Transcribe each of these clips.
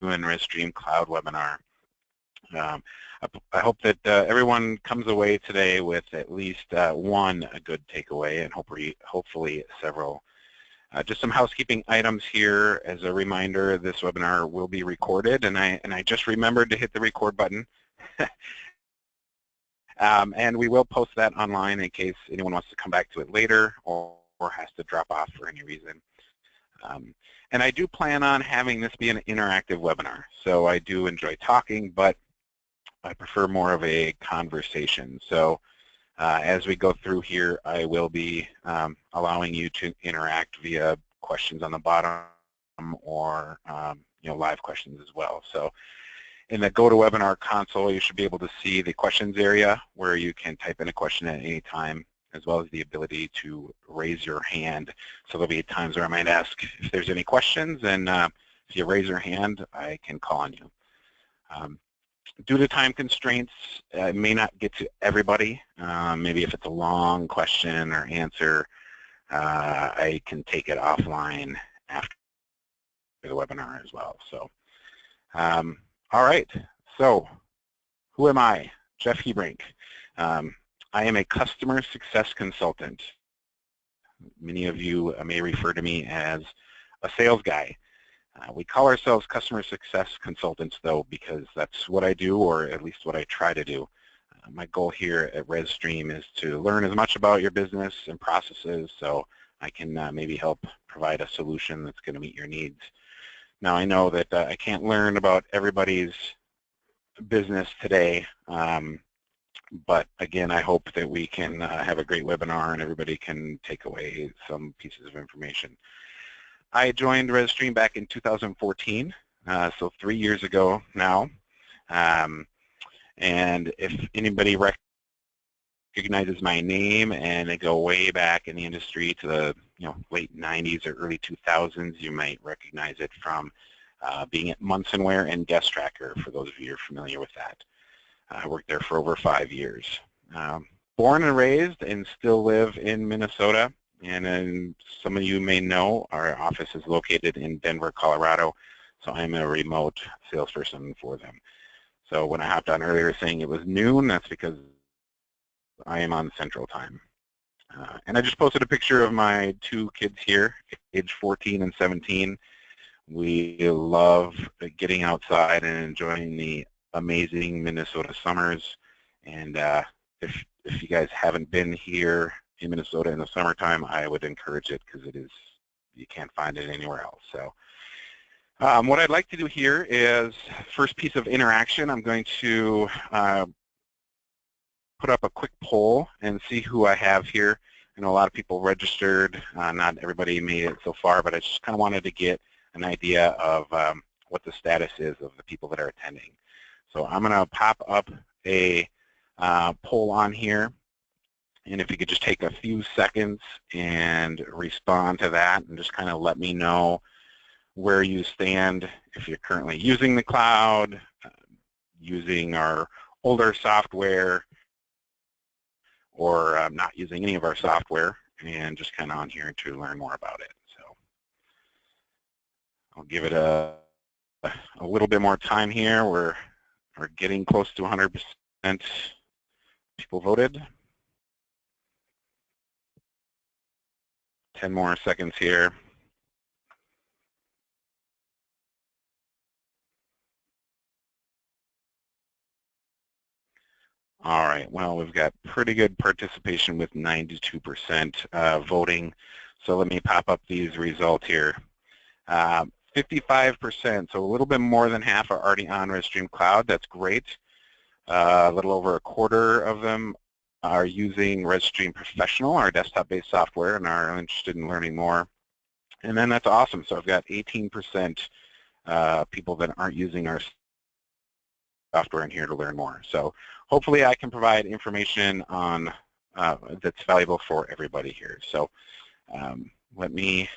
in rezStream Cloud webinar. I hope that everyone comes away today with at least one good takeaway, and hopefully several. Just some housekeeping items here. As a reminder, this webinar will be recorded, and I just remembered to hit the record button. And we will post that online in case anyone wants to come back to it later or has to drop off for any reason. And I do plan on having this be an interactive webinar. So I do enjoy talking, but I prefer more of a conversation. So as we go through here, I will be allowing you to interact via questions on the bottom or live questions as well. So in the GoToWebinar console, you should be able to see the questions area where you can type in a question at any time, as well as the ability to raise your hand. So there'll be times where I might ask if there's any questions, and if you raise your hand, I can call on you. Due to time constraints, I may not get to everybody. Maybe if it's a long question or answer, I can take it offline after the webinar as well. So, all right. So, who am I? Jeff Hebrink. I am a customer success consultant. Many of you may refer to me as a sales guy. We call ourselves customer success consultants, though, because that's what I do, or at least what I try to do. My goal here at rezStream is to learn as much about your business and processes so I can maybe help provide a solution that's going to meet your needs. Now, I know that I can't learn about everybody's business today, but again, I hope that we can have a great webinar and everybody can take away some pieces of information. I joined rezStream back in 2014, so 3 years ago now. And if anybody recognizes my name and they go way back in the industry to the late 90s or early 2000s, you might recognize it from being at Munsonware and Guest Tracker, for those of you who are familiar with that. I worked there for over 5 years. Born and raised and still live in Minnesota. And some of you may know, our office is located in Denver, Colorado, so I'm a remote salesperson for them. So when I hopped on earlier saying it was noon, that's because I am on Central Time. And I just posted a picture of my 2 kids here, age 14 and 17. We love getting outside and enjoying the amazing Minnesota summers. And if you guys haven't been here in Minnesota in the summertime, I would encourage it, because you can't find it anywhere else. So what I'd like to do here is, first piece of interaction, I'm going to put up a quick poll and see who I have here. I know a lot of people registered. Not everybody made it so far, but I just kind of wanted to get an idea of what the status is of the people that are attending. So I'm going to pop up a poll on here. And if you could just take a few seconds and respond to that and just kind of let me know where you stand, if you're currently using the cloud, using our older software, or not using any of our software, and just kind of on here to learn more about it. So I'll give it a little bit more time here. We're getting close to 100% people voted. 10 more seconds here. All right, well, we've got pretty good participation with 92% voting. So let me pop up these results here. 55%, so a little bit more than half are already on rezStream Cloud. That's great. A little over a quarter of them are using rezStream Professional, our desktop-based software, and are interested in learning more. And then that's awesome. So I've got 18% people that aren't using our software in here to learn more. So hopefully I can provide information on that's valuable for everybody here. So let me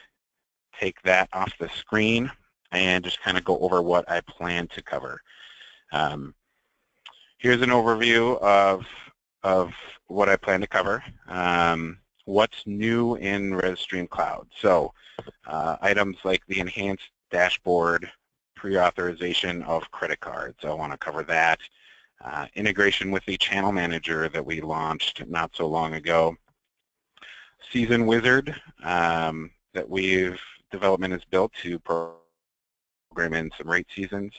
take that off the screen and just kind of go over what I plan to cover. Here's an overview of what I plan to cover. What's new in rezStream Cloud? So items like the enhanced dashboard, pre-authorization of credit cards. I want to cover that. Integration with the channel manager that we launched not so long ago. Season Wizard that development is built to program in some rate seasons.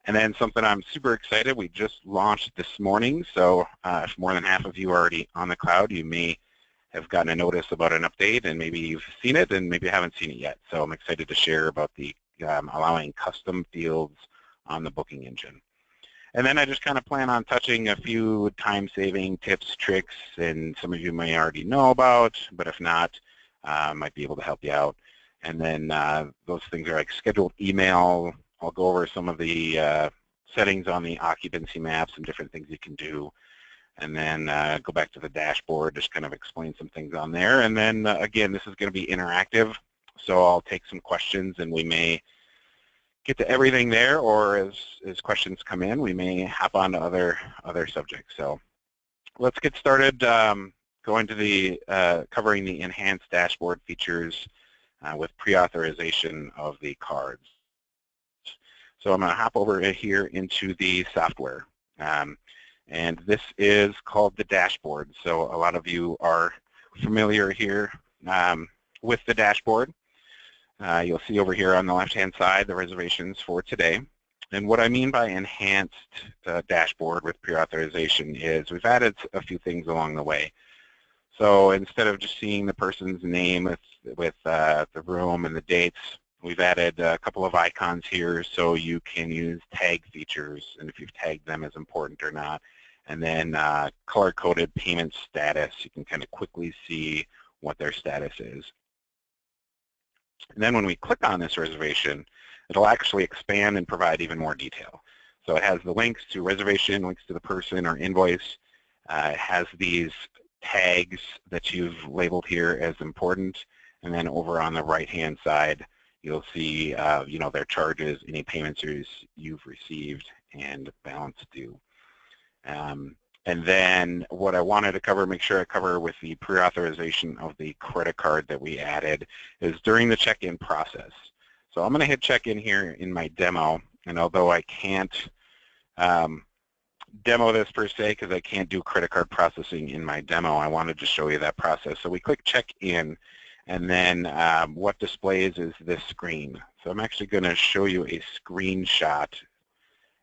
And then something I'm super excited, we just launched this morning, so if more than half of you are already on the cloud, you may have gotten a notice about an update, and maybe you've seen it and maybe haven't seen it yet. So I'm excited to share about the allowing custom fields on the booking engine. And then I just kind of plan on touching a few time-saving tips, tricks, and some of you may already know about, but if not, might be able to help you out. And then those things are like scheduled email. I'll go over some of the settings on the occupancy map, some different things you can do. And then go back to the dashboard, just kind of explain some things on there. And then again, this is going to be interactive, so I'll take some questions, and we may get to everything there, or as questions come in, we may hop on to other subjects. So let's get started going to the covering the enhanced dashboard features with pre-authorization of the cards. So I'm going to hop over here into the software. And this is called the dashboard. So a lot of you are familiar here with the dashboard. You'll see over here on the left-hand side the reservations for today. And what I mean by enhanced dashboard with pre-authorization is we've added a few things along the way. So instead of just seeing the person's name with the room and the dates, we've added a couple of icons here so you can use tag features, and if you've tagged them as important or not. And then color-coded payment status. You can kind of quickly see what their status is. And then when we click on this reservation, it'll actually expand and provide even more detail. So it has the links to reservation, links to the person or invoice. It has these tags that you've labeled here as important. And then over on the right-hand side, you'll see their charges, any payments you've received, and balance due. And then what I wanted to cover, make sure I cover with the pre-authorization of the credit card that we added, is during the check-in process. So I'm going to hit check-in here in my demo, and although I can't demo this per se because I can't do credit card processing in my demo, I wanted to show you that process. So we click check-in, and then what displays is this screen. So I'm actually going to show you a screenshot,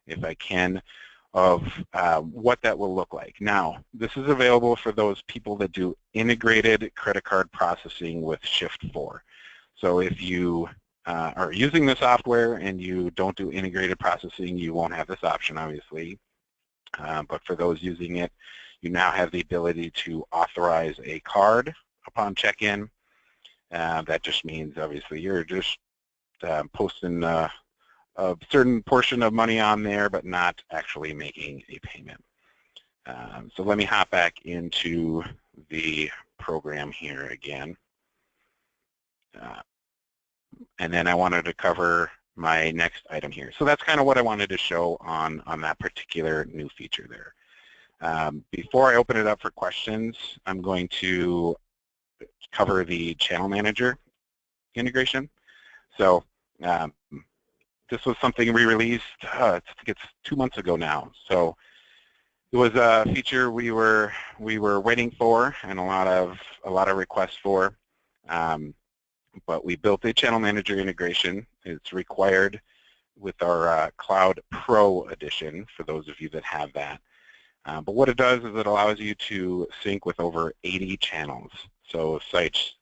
if I can, of what that will look like. Now, this is available for those people that do integrated credit card processing with Shift4. So if you are using the software and you don't do integrated processing, you won't have this option, obviously. But for those using it, you now have the ability to authorize a card upon check-in. That just means, obviously, you're just posting a certain portion of money on there, but not actually making a payment. So let me hop back into the program here again. And then I wanted to cover my next item here. So that's kind of what I wanted to show on that particular new feature there. Before I open it up for questions, I'm going to cover the channel manager integration. So this was something we released, I think it's 2 months ago now. So it was a feature we were waiting for and a lot of requests for. But we built a channel manager integration. It's required with our Cloud Pro edition for those of you that have that. But what it does is it allows you to sync with over 80 channels. So sites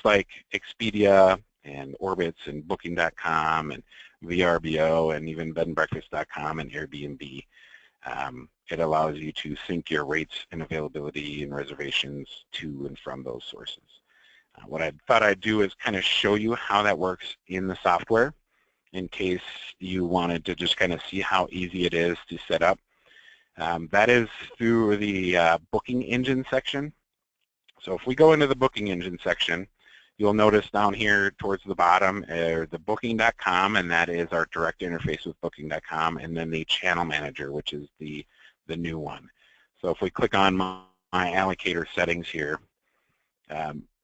like Expedia and Orbitz and Booking.com and VRBO and even bedandbreakfast.com and Airbnb. It allows you to sync your rates and availability and reservations to and from those sources. What I thought I'd do is kind of show you how that works in the software in case you wanted to just kind of see how easy it is to set up. That is through the booking engine section. So if we go into the booking engine section, you'll notice down here towards the bottom the Booking.com, and that is our direct interface with Booking.com, and then the channel manager, which is the new one. So if we click on my allocator settings here,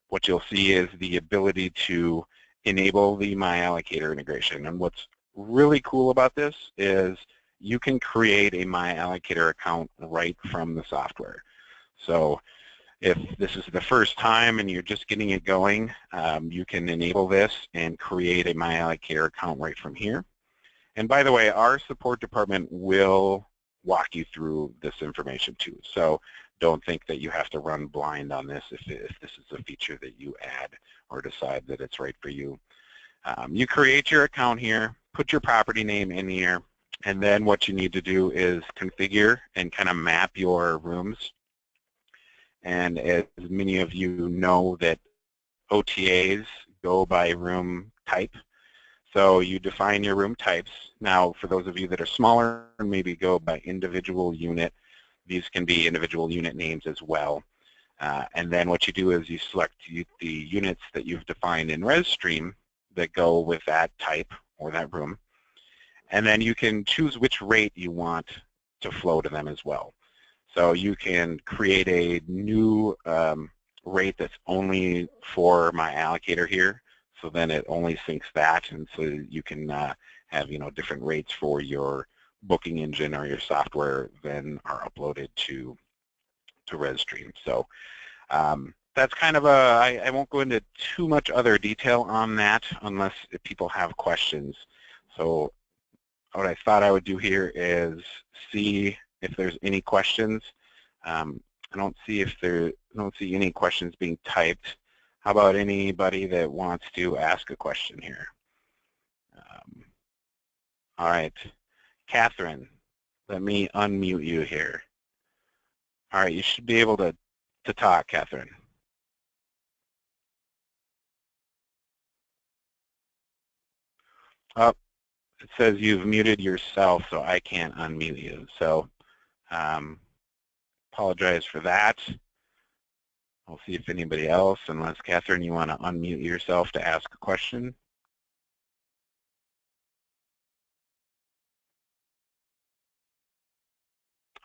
what you'll see is the ability to enable the My Allocator integration. And what's really cool about this is you can create a MyAllocator account right from the software. So if this is the first time and you're just getting it going, you can enable this and create a MyAllocator account right from here. And by the way, our support department will walk you through this information too. So don't think that you have to run blind on this if this is a feature that you add or decide that it's right for you. You create your account here, put your property name in here, and then what you need to do is configure and kind of map your rooms. And as many of you know that OTAs go by room type. So you define your room types. Now, for those of you that are smaller, maybe go by individual unit. These can be individual unit names as well. And then what you do is you select the units that you've defined in rezStream that go with that type or that room. And then you can choose which rate you want to flow to them as well. So you can create a new rate that's only for MyAllocator here. So then it only syncs that, and so you can have different rates for your booking engine or your software then are uploaded to rezStream. So that's kind of I won't go into too much other detail on that unless if people have questions. So what I thought I would do here is see if there's any questions. I don't see any questions being typed. How about anybody that wants to ask a question here? All right, Catherine, let me unmute you here. All right, you should be able to talk, Catherine. Oh, it says you've muted yourself, so I can't unmute you. So apologize for that. I'll see if anybody else, unless Catherine, you want to unmute yourself to ask a question.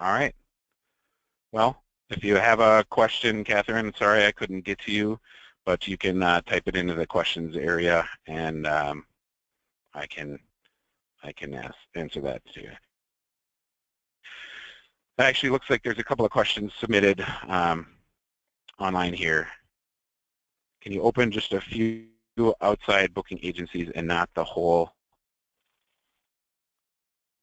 All right. Well, if you have a question, Catherine, sorry I couldn't get to you, but you can type it into the questions area, and I can answer that to you. It actually looks like there's a couple of questions submitted online here. Can you open just a few outside booking agencies and not the whole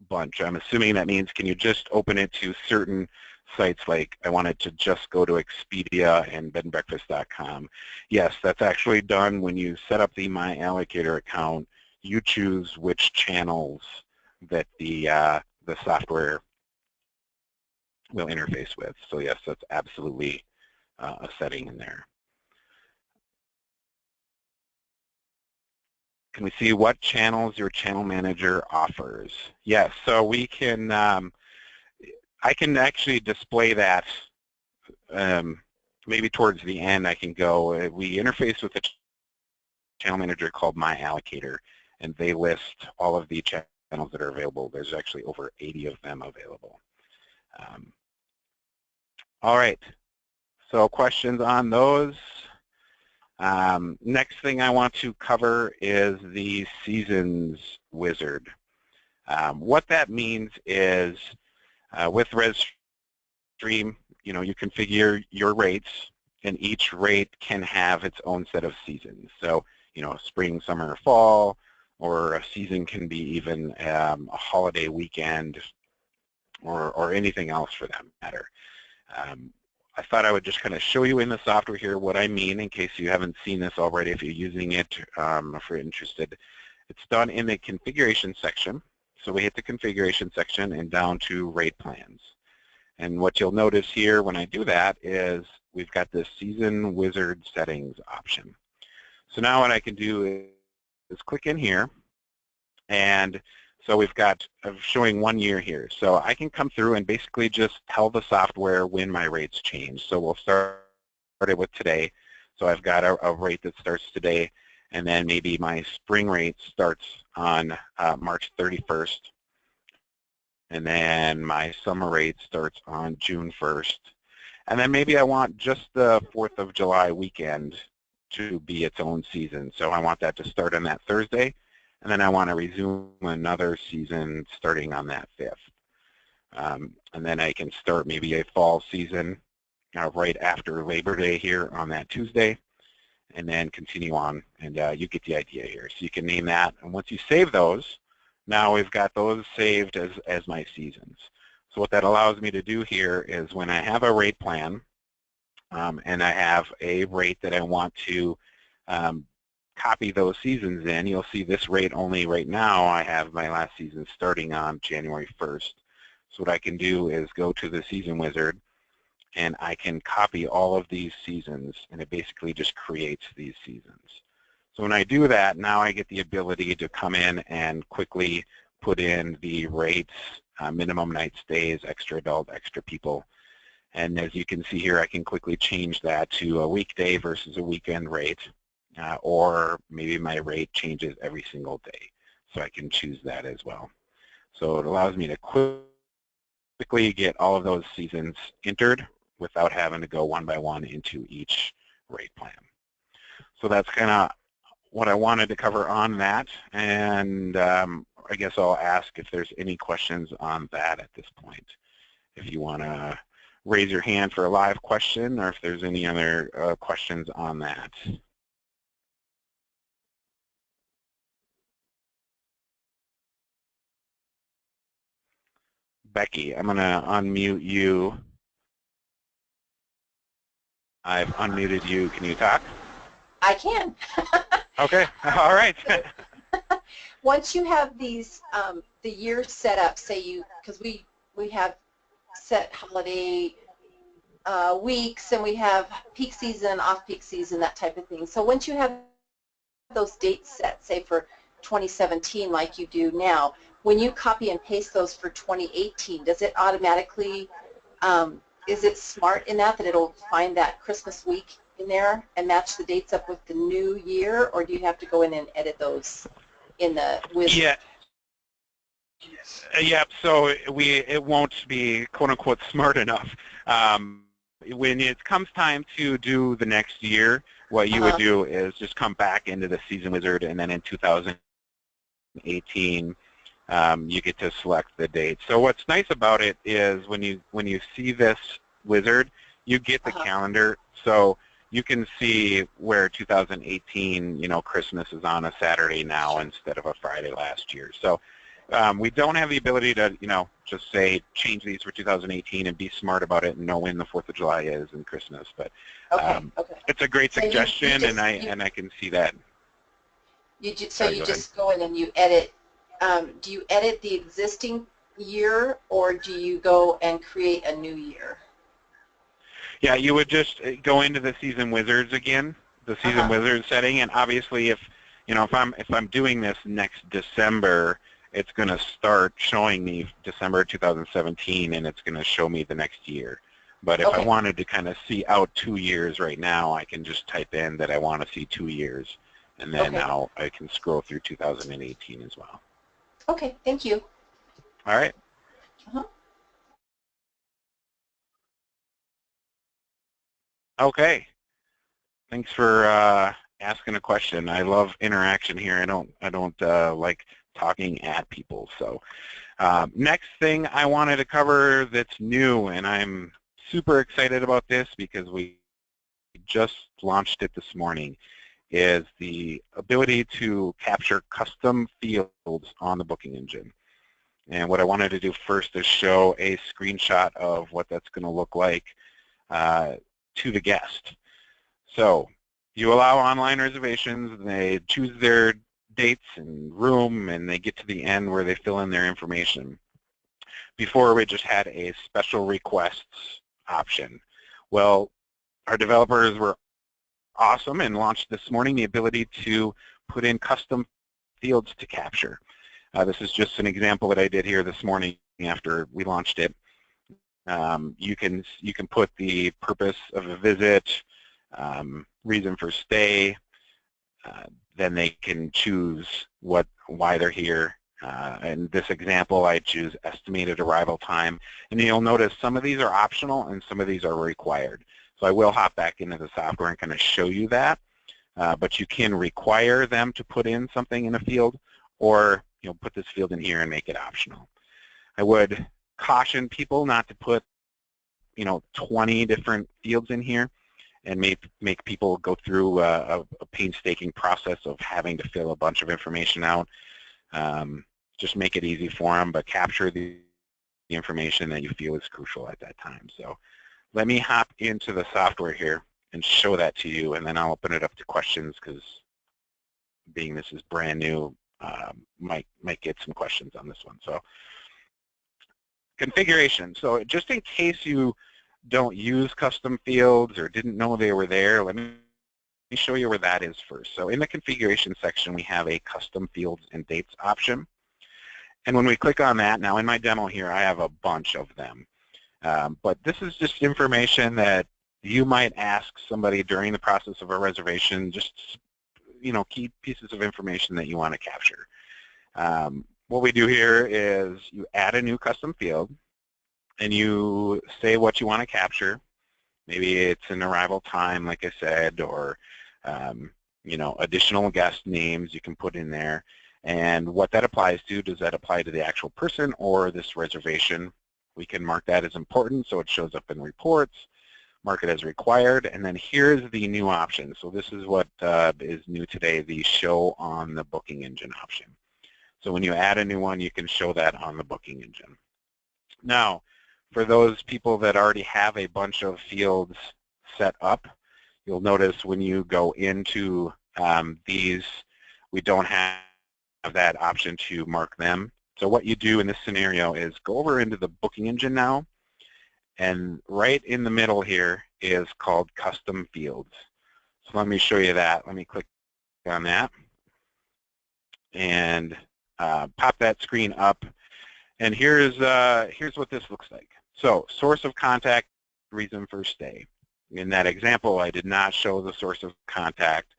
bunch? I'm assuming that means can you just open it to certain sites, like I wanted to just go to Expedia and bedandbreakfast.com. Yes, that's actually done when you set up the MyAllocator account. You choose which channels that the software will interface with. So yes, that's absolutely a setting in there. Can we see what channels your channel manager offers? Yes, so we can, I can actually display that maybe towards the end. I can go, we interface with a channel manager called MyAllocator, and they list all of the channels that are available. There's actually over 80 of them available. All right, so questions on those? Next thing I want to cover is the seasons wizard. What that means is with rezStream, you configure your rates, and each rate can have its own set of seasons. So, spring, summer, fall, or a season can be even a holiday weekend or anything else for that matter. I thought I would just kind of show you in the software here what I mean in case you haven't seen this already. If you're using it, if you're interested, it's done in the configuration section. So we hit the configuration section and down to rate plans. And what you'll notice here when I do that is we've got this season wizard settings option. So now what I can do is click in here, and so we've got showing 1 year here. So I can come through and basically just tell the software when my rates change. So we'll start it with today. So I've got a rate that starts today, and then maybe my spring rate starts on March 31st, and then my summer rate starts on June 1st. And then maybe I want just the 4th of July weekend to be its own season. So I want that to start on that Thursday, and then I want to resume another season starting on that 5th. And then I can start maybe a fall season right after Labor Day here on that Tuesday, and then continue on, and you get the idea here. So you can name that, and once you save those, now we've got those saved as my seasons. So what that allows me to do here is when I have a rate plan, and I have a rate that I want to copy those seasons in, you'll see this rate only right now. I have my last season starting on January 1st. So what I can do is go to the season wizard, and I can copy all of these seasons, and it basically just creates these seasons. So when I do that, now I get the ability to come in and quickly put in the rates, minimum night stays, extra adult, extra people. And as you can see here, I can quickly change that to a weekday versus a weekend rate, or maybe my rate changes every single day. So I can choose that as well. So it allows me to quickly get all of those seasons entered without having to go one by one into each rate plan. So that's kind of what I wanted to cover on that, and I guess I'll ask if there's any questions on that at this point. If you want to raise your hand for a live question, or if there's any other questions on that. Becky, I'm going to unmute you. I've unmuted you. Can you talk? I can. Okay. All right. Once you have these, the year set up, say you, because we have set holiday weeks, and we have peak season, off-peak season, that type of thing. So once you have those dates set, say for 2017 like you do now, when you copy and paste those for 2018, does it automatically, is it smart in that it'll find that Christmas week in there and match the dates up with the new year, or do you have to go in and edit those in the wizard? Yeah. Yep. So it won't be quote unquote smart enough. When it comes time to do the next year, what you would do is just come back into the season wizard, and then in 2018, you get to select the date. So what's nice about it is when you see this wizard, you get the calendar. So you can see where 2018, Christmas is on a Saturday now instead of a Friday last year. So we don't have the ability to, just say change these for 2018 and be smart about it and know when the 4th of July is and Christmas. But it's a great suggestion, and I can see that. You just go in and you edit. Do you edit the existing year, or do you go and create a new year? Yeah, you would just go into the season wizards again, the season wizard setting, and obviously if I'm doing this next December, it's going to start showing me December 2017, and it's going to show me the next year. But if I wanted to kind of see out 2 years right now, I can just type in that I want to see 2 years, and then now I can scroll through 2018 as well. Okay, thank you. All right. Okay. Thanks for asking a question. I love interaction here. I don't like talking at people. So next thing I wanted to cover that's new, and I'm super excited about this because we just launched it this morning, is the ability to capture custom fields on the booking engine. And what I wanted to do first is show a screenshot of what that's going to look like to the guest. So you allow online reservations, and they choose their dates and room, and they get to the end where they fill in their information. Before, we just had a special requests option. Well, our developers were awesome and launched this morning the ability to put in custom fields to capture. This is just an example that I did here this morning after we launched it. You can put the purpose of a visit, reason for stay, then they can choose why they're here. In this example, I choose estimated arrival time, and you'll notice some of these are optional and some of these are required. So I will hop back into the software and kind of show you that, but you can require them to put in something in a field, or put this field in here and make it optional. I would caution people not to put 20 different fields in here and make people go through a painstaking process of having to fill a bunch of information out. Just make it easy for them, but capture the information that you feel is crucial at that time. So let me hop into the software here and show that to you, and then I'll open it up to questions, because being this is brand new, might get some questions on this one. So configuration. So just in case you don't use custom fields or didn't know they were there, let me show you where that is first. So in the configuration section, we have a custom fields and dates option. And when we click on that, now in my demo here, I have a bunch of them. But this is just information that you might ask somebody during the process of a reservation, just key pieces of information that you want to capture. What we do here is you add a new custom field, and you say what you want to capture. Maybe it's an arrival time, like I said, or additional guest names you can put in there. And what that applies to, does that apply to the actual person or this reservation? We can mark that as important so it shows up in reports, mark it as required, and then here's the new option. So this is what is new today, the show on the booking engine option. So when you add a new one, you can show that on the booking engine. Now, for those people that already have a bunch of fields set up, you'll notice when you go into these, we don't have that option to mark them. So what you do in this scenario is go over into the booking engine now, and right in the middle here is called custom fields. So let me show you that. Let me click on that and pop that screen up. And here's what this looks like. So source of contact, reason for stay. In that example, I did not show the source of contact,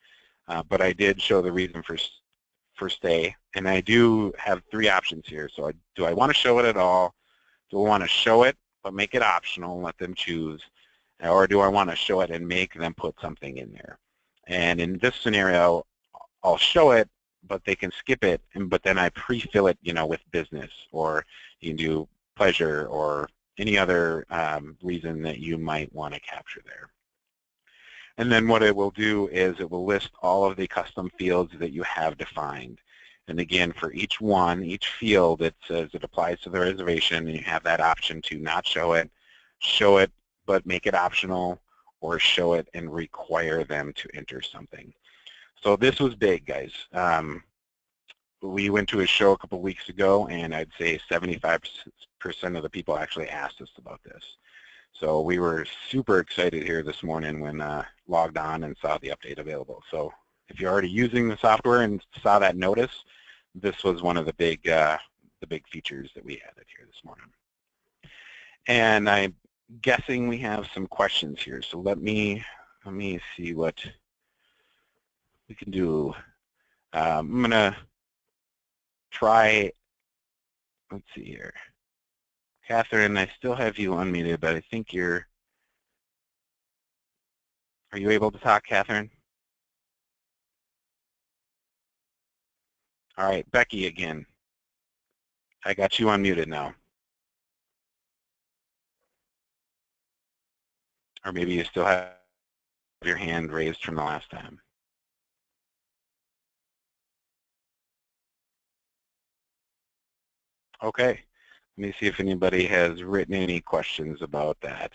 but I did show the reason for stay. And I do have three options here. So do I want to show it at all? Do I want to show it but make it optional, let them choose? Or do I want to show it and make them put something in there? And in this scenario, I'll show it, but they can skip it, but then I pre-fill it, with business, or you can do pleasure, or any other reason that you might want to capture there. And then what it will do is it will list all of the custom fields that you have defined. And again, for each field, it says it applies to the reservation, and you have that option to not show it, but make it optional, or show it and require them to enter something. So this was big, guys. We went to a show a couple weeks ago, and I'd say 75% of the people actually asked us about this. So we were super excited here this morning when logged on and saw the update available. So if you're already using the software and saw that notice, this was one of the big features that we added here this morning. And I'm guessing we have some questions here. So let me see what we can do. I'm gonna try. Let's see here. Catherine, I still have you unmuted, but I think are you able to talk, Catherine? All right, Becky again. I got you unmuted now. Or maybe you still have your hand raised from the last time. Okay, let me see if anybody has written any questions about that.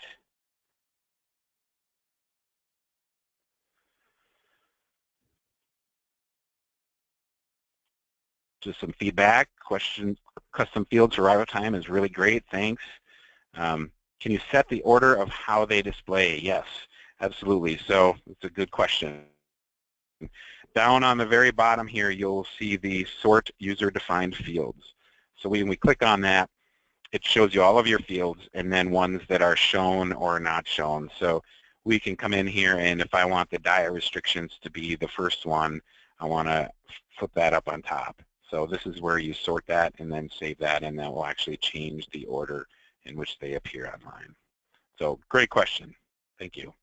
Just some feedback. Question: custom fields arrival time is really great, thanks. Can you set the order of how they display? Yes, absolutely. So it's a good question. Down on the very bottom here, you'll see the sort user-defined fields. So when we click on that, it shows you all of your fields and then ones that are shown or not shown. So we can come in here, and if I want the diet restrictions to be the first one, I want to flip that up on top. So this is where you sort that and then save that, and that will actually change the order in which they appear online. So great question. Thank you.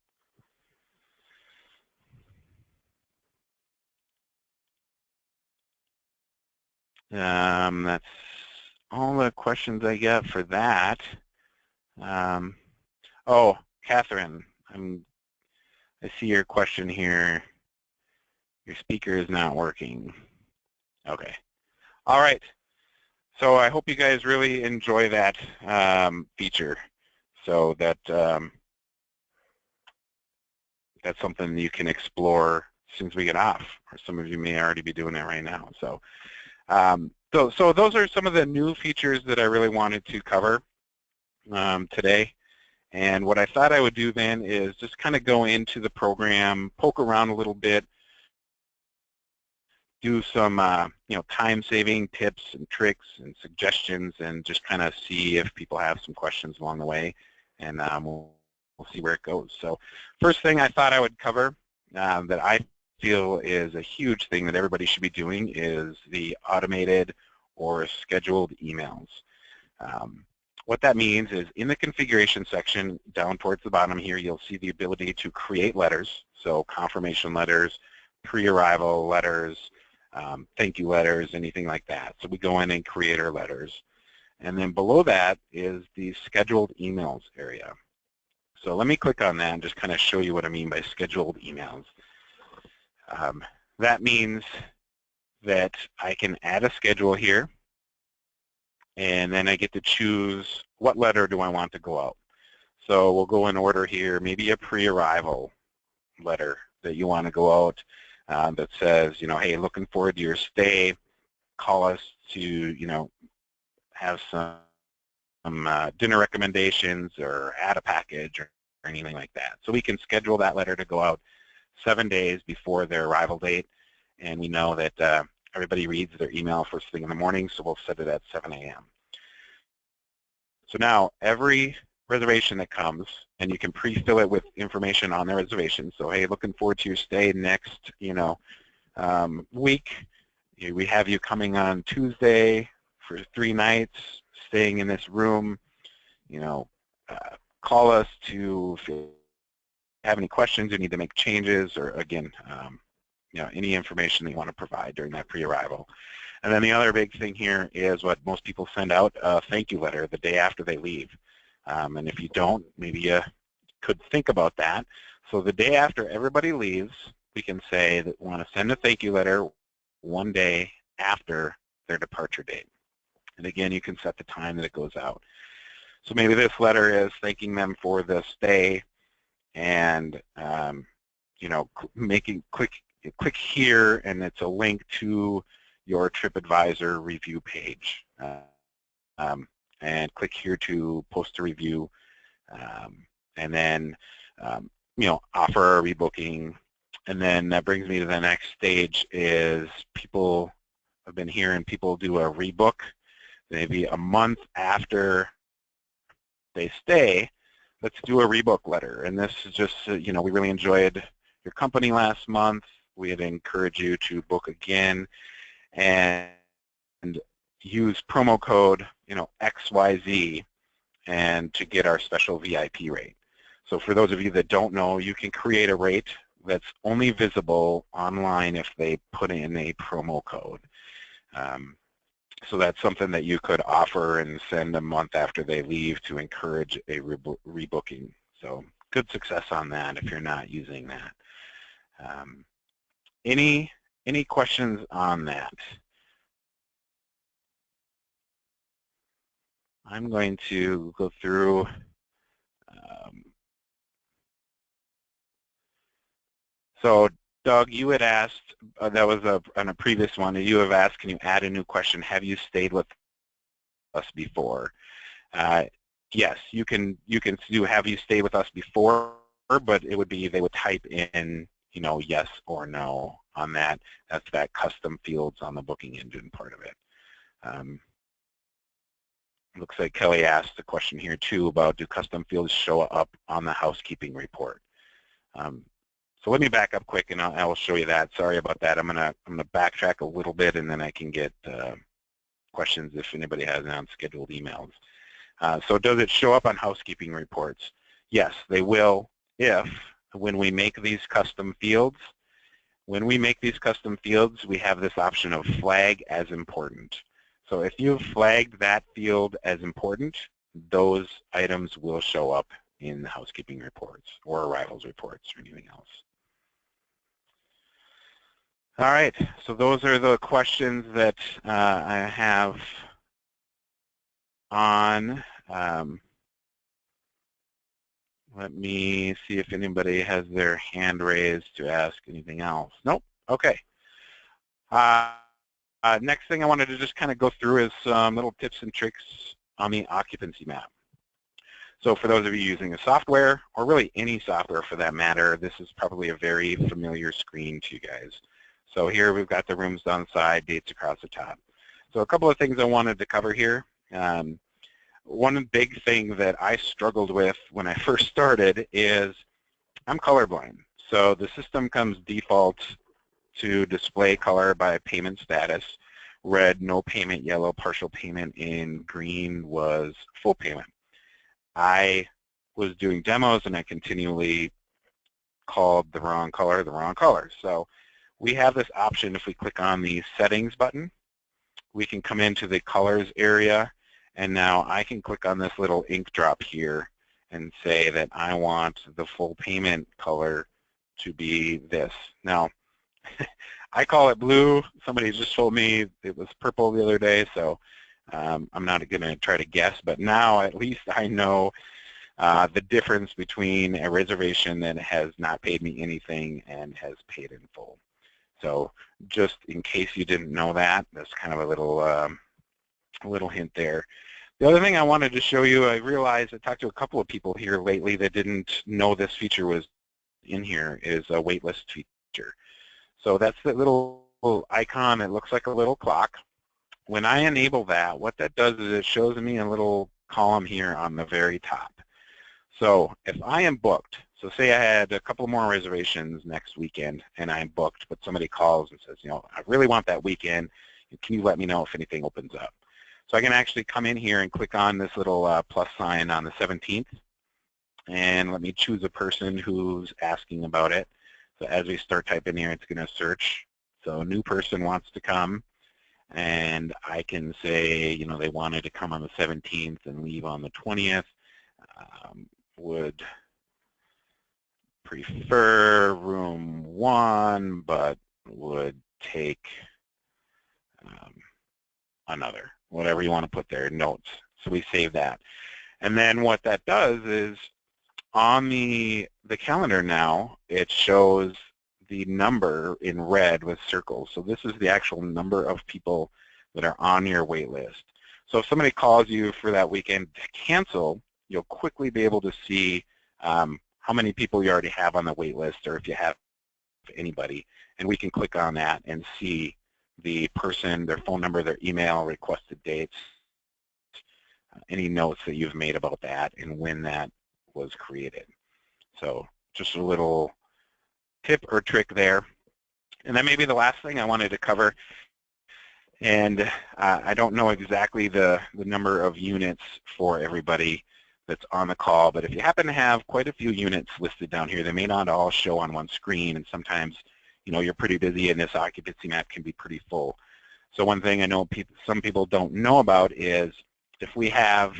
That's all the questions I got for that. Oh, Catherine, I see your question here. Your speaker is not working. Okay. All right. So I hope you guys really enjoy that feature. So that that's something you can explore as soon as we get off, or some of you may already be doing it right now. So, so those are some of the new features that I really wanted to cover today. And what I thought I would do then is just kind of go into the program, poke around a little bit, do some time-saving tips and tricks and suggestions, and just kind of see if people have some questions along the way, and we'll see where it goes. So first thing I thought I would cover that I feel is a huge thing that everybody should be doing is the automated or scheduled emails. What that means is in the configuration section down towards the bottom here, you'll see the ability to create letters, so confirmation letters, pre-arrival letters, thank you letters, anything like that. So we go in and create our letters. And then below that is the scheduled emails area. So let me click on that and just kind of show you what I mean by scheduled emails. That means that I can add a schedule here, and then I get to choose what letter do I want to go out. So we'll go in order here, maybe a pre-arrival letter that you want to go out that says, hey, looking forward to your stay, call us to, have some dinner recommendations or add a package or anything like that. So we can schedule that letter to go out 7 days before their arrival date, and we know that everybody reads their email first thing in the morning, so we'll set it at 7 a.m. So now every reservation that comes, and you can pre-fill it with information on the reservation. So hey, looking forward to your stay next, week. We have you coming on Tuesday for 3 nights, staying in this room. Call us if you have any questions, you need to make changes, or again, any information that you want to provide during that pre-arrival. And then the other big thing here is what most people send out, a thank you letter the day after they leave. And if you don't, maybe you could think about that. So the day after everybody leaves, we can say that we want to send a thank you letter 1 day after their departure date. And again, you can set the time that it goes out. So maybe this letter is thanking them for the stay, and click here, and it's a link to your TripAdvisor review page. And click here to post a review, and then offer a rebooking. And then that brings me to the next stage is people have been hearing people do a rebook maybe a month after they stay. Let's do a rebook letter. And this is just, we really enjoyed your company last month. We'd encourage you to book again and use promo code, XYZ, and to get our special VIP rate. So for those of you that don't know, you can create a rate that's only visible online if they put in a promo code. So that's something that you could offer and send a month after they leave to encourage a rebooking. So good success on that if you're not using that. Any questions on that? I'm going to go through so Doug, you had asked, that was on a previous one, you have asked, can you add a new question? Have you stayed with us before? Yes, you can do have you stayed with us before, but it would be, they would type in, yes or no on that. That's that custom fields on the booking engine part of it. Looks like Kelly asked a question here too about, do custom fields show up on the housekeeping report? So let me back up quick, and I will show you that. Sorry about that. I'm gonna backtrack a little bit, and then I can get questions if anybody has unscheduled emails. So does it show up on housekeeping reports? Yes, they will if, when we make these custom fields, when we make these custom fields, we have this option of flag as important. So if you've flagged that field as important, those items will show up in the housekeeping reports or arrivals reports or anything else. All right, so those are the questions that I have on. Let me see if anybody has their hand raised to ask anything else. Nope, okay. Next thing I wanted to just kind of go through is some little tips and tricks on the occupancy map. So for those of you using the software, or really any software for that matter, this is probably a very familiar screen to you guys. So here we've got the rooms down the side, dates across the top. So a couple of things I wanted to cover here. One big thing that I struggled with when I first started is I'm colorblind. So the system comes default to display color by payment status. Red, no payment; yellow, partial payment; and green was full payment. I was doing demos and I continually called the wrong color. So we have this option. If we click on the settings button, we can come into the colors area, and now I can click on this little ink drop here and say that I want the full payment color to be this. Now, I call it blue. Somebody just told me it was purple the other day, so I'm not going to try to guess, but now at least I know the difference between a reservation that has not paid me anything and has paid in full. So just in case you didn't know that, that's kind of a little hint there. The other thing I wanted to show you, I realized I talked to a couple of people here lately that didn't know this feature was in here, is a waitlist feature. So that's the little icon that looks like a little clock. When I enable that, what that does is it shows me a little column here on the very top. So if I am booked, so say I had a couple more reservations next weekend and I'm booked, but somebody calls and says, you know, I really want that weekend. Can you let me know if anything opens up? So I can actually come in here and click on this little plus sign on the 17th, and let me choose a person who's asking about it. So as we start typing here, it's going to search. So a new person wants to come, and I can say, you know, they wanted to come on the 17th and leave on the 20th. Would prefer room 1, but would take another, whatever you want to put there, notes. So we save that. And then what that does is on the calendar now, it shows the number in red with circles. So this is the actual number of people that are on your wait list. So if somebody calls you for that weekend to cancel, you'll quickly be able to see how many people you already have on the wait list, or if you have anybody, and we can click on that and see the person, their phone number, their email, requested dates, any notes that you've made about that, and when that was created. So just a little tip or trick there. And then maybe the last thing I wanted to cover, and I don't know exactly the number of units for everybody that's on the call, but if you happen to have quite a few units listed down here, they may not all show on one screen, and sometimes, you know, you're pretty busy and this occupancy map can be pretty full. So one thing I know some people don't know about is if we have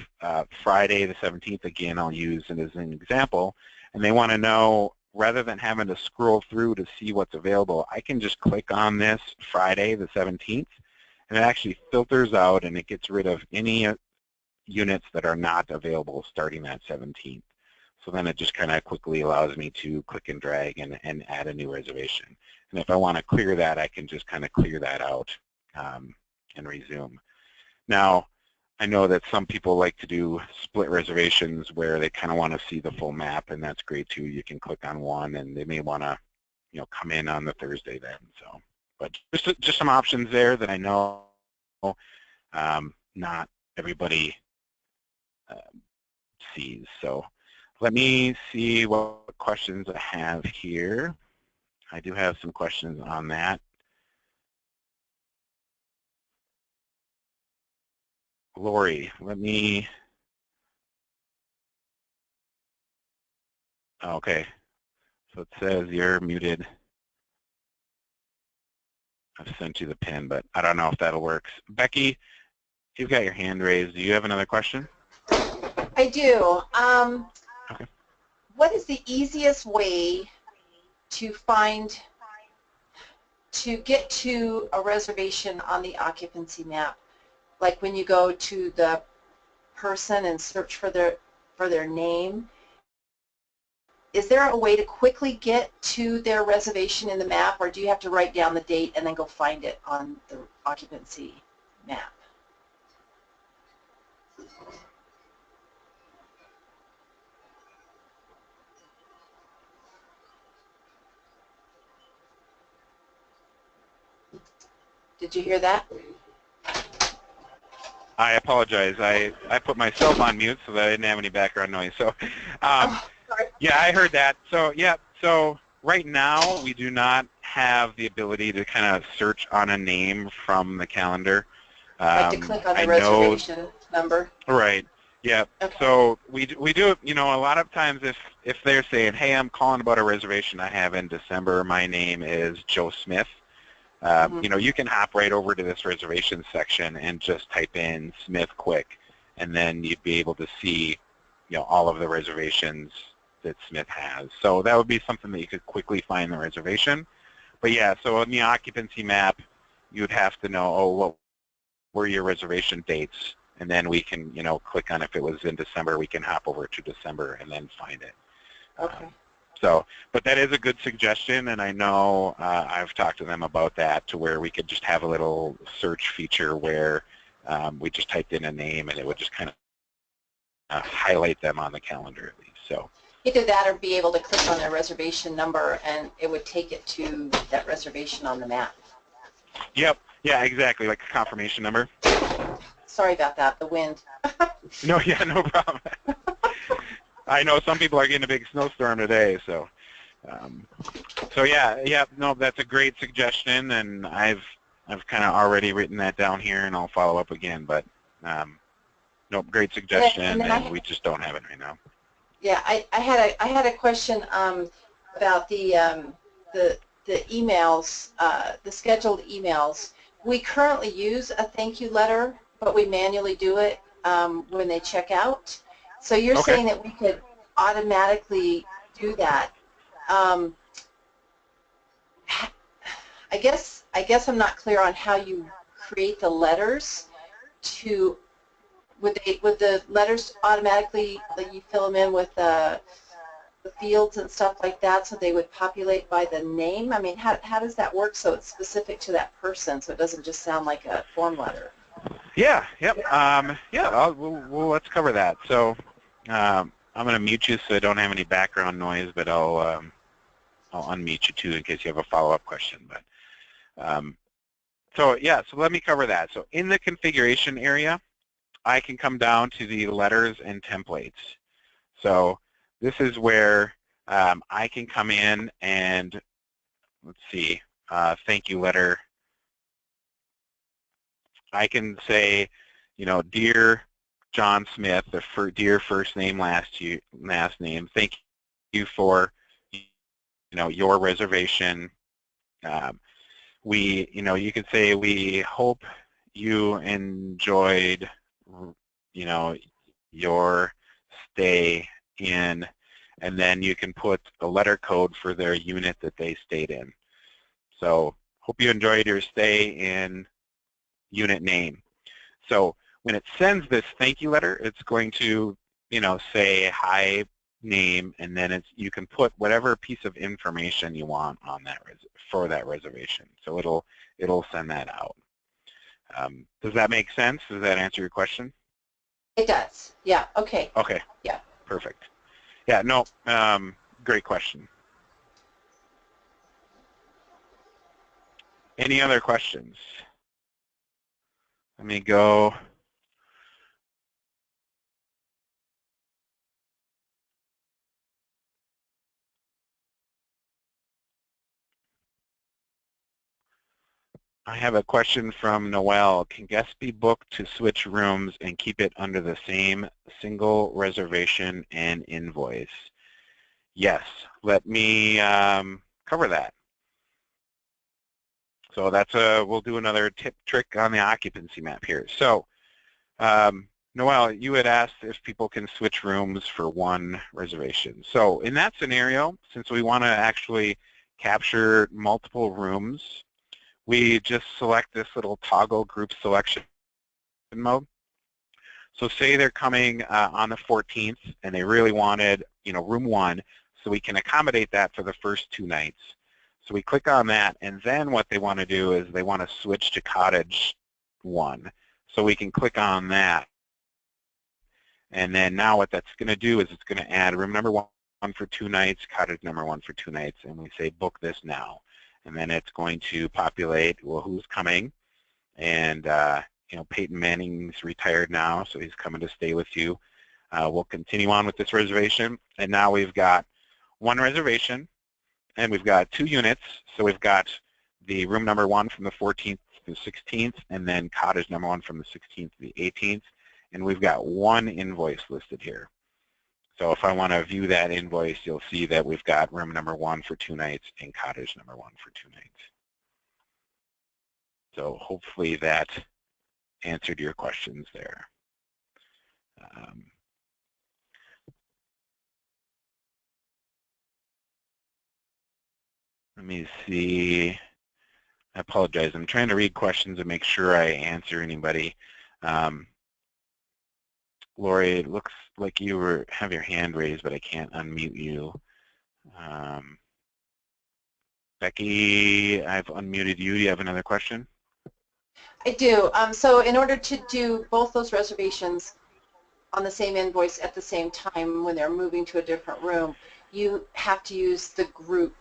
Friday the 17th, again, I'll use it as an example, and they want to know, rather than having to scroll through to see what's available, I can just click on this Friday the 17th, and it actually filters out and it gets rid of any units that are not available starting that 17th. So then it just kind of quickly allows me to click and drag and add a new reservation. And if I want to clear that, I can just kind of clear that out and resume. Now, I know that some people like to do split reservations where they kind of want to see the full map, and that's great too. You can click on one, and they may want to, you know, come in on the Thursday then. So, but just some options there that I know not everybody sees. So let me see what questions I have here. I do have some questions on that. Lori, let me, okay, so it says you're muted. I've sent you the pin, but I don't know if that'll work. Becky, you've got your hand raised. Do you have another question? I do. Okay. What is the easiest way to get to a reservation on the occupancy map? Like when you go to the person and search for their name, is there a way to quickly get to their reservation in the map, or do you have to write down the date and then go find it on the occupancy map? Did you hear that? I apologize. I put myself on mute so that I didn't have any background noise. So, yeah, I heard that. So, yeah, so right now we do not have the ability to kind of search on a name from the calendar. Like to click on the reservation number? Right. Yeah. Okay. So we do, you know, a lot of times if they're saying, hey, I'm calling about a reservation I have in December, my name is Joe Smith. You know, you can hop right over to this reservation section and just type in Smith quick, and then you'd be able to see, you know, all of the reservations that Smith has. So that would be something that you could quickly find the reservation. But yeah, so in the occupancy map, you'd have to know, oh, what were your reservation dates, and then we can, you know, click on if it was in December, we can hop over to December and then find it. Okay. So, but that is a good suggestion, and I know I've talked to them about that, to where we could just have a little search feature where we just typed in a name and it would just kind of highlight them on the calendar at least. So either that or be able to click on their reservation number and it would take it to that reservation on the map. Yep. Yeah, exactly, like a confirmation number. Sorry about that, the wind. No, yeah, no problem. I know some people are getting a big snowstorm today, so so yeah, no, that's a great suggestion, and I've kind of already written that down here, and I'll follow up again. But no, great suggestion, and we just don't have it right now. Yeah, I had a question about the emails, the scheduled emails. We currently use a thank you letter, but we manually do it when they check out. So you're saying that we could automatically do that. I guess I'm not clear on how you create the letters. Would the letters automatically, like you fill them in with the fields and stuff like that, so they would populate by the name? I mean, how does that work so it's specific to that person, so it doesn't just sound like a form letter? Yeah, yep. Well, let's cover that. So I'm going to mute you so I don't have any background noise, but I'll unmute you too in case you have a follow-up question. But so yeah, so let me cover that. So in the configuration area, I can come down to the letters and templates. So this is where I can come in and, let's see, thank you letter. I can say, you know, dear John Smith, dear first name, last name, thank you for, you know, your reservation. You know, you could say, we hope you enjoyed, you know, your stay in, and then you can put a letter code for their unit that they stayed in. So, hope you enjoyed your stay in unit name. So when it sends this thank you letter, it's going to, you know, say hi name, and then you can put whatever piece of information you want on that for that reservation. So it'll send that out. Does that make sense? Does that answer your question? It does. Yeah. Okay. Okay. Yeah. Perfect. Yeah. No. Great question. Any other questions? Let me go. I have a question from Noel. Can guests be booked to switch rooms and keep it under the same single reservation and invoice? Yes. Let me cover that. So that's we'll do another trick on the occupancy map here. So Noelle, you had asked if people can switch rooms for one reservation. So in that scenario, since we want to actually capture multiple rooms, we just select this little toggle group selection mode. So say they're coming on the 14th and they really wanted, room 1, so we can accommodate that for the first 2 nights. So we click on that, and then what they want to do is they want to switch to cottage 1. So we can click on that. And then now what that's going to do is it's going to add room number 1 for 2 nights, cottage number 1 for 2 nights, and we say book this now. And then it's going to populate, well, who's coming. And, Peyton Manning's retired now, so he's coming to stay with you. We'll continue on with this reservation. And now we've got 1 reservation, and we've got 2 units. So we've got the room number 1 from the 14th to the 16th, and then cottage number 1 from the 16th to the 18th. And we've got 1 invoice listed here. So if I want to view that invoice, you'll see that we've got room number 1 for 2 nights and cottage number 1 for 2 nights. So hopefully that answered your questions there. Let me see. I apologize. I'm trying to read questions and make sure I answer anybody. Lori, it looks like you have your hand raised, but I can't unmute you. Becky, I've unmuted you. Do you have another question? I do. So in order to do both those reservations on the same invoice at the same time when they're moving to a different room, you have to use the group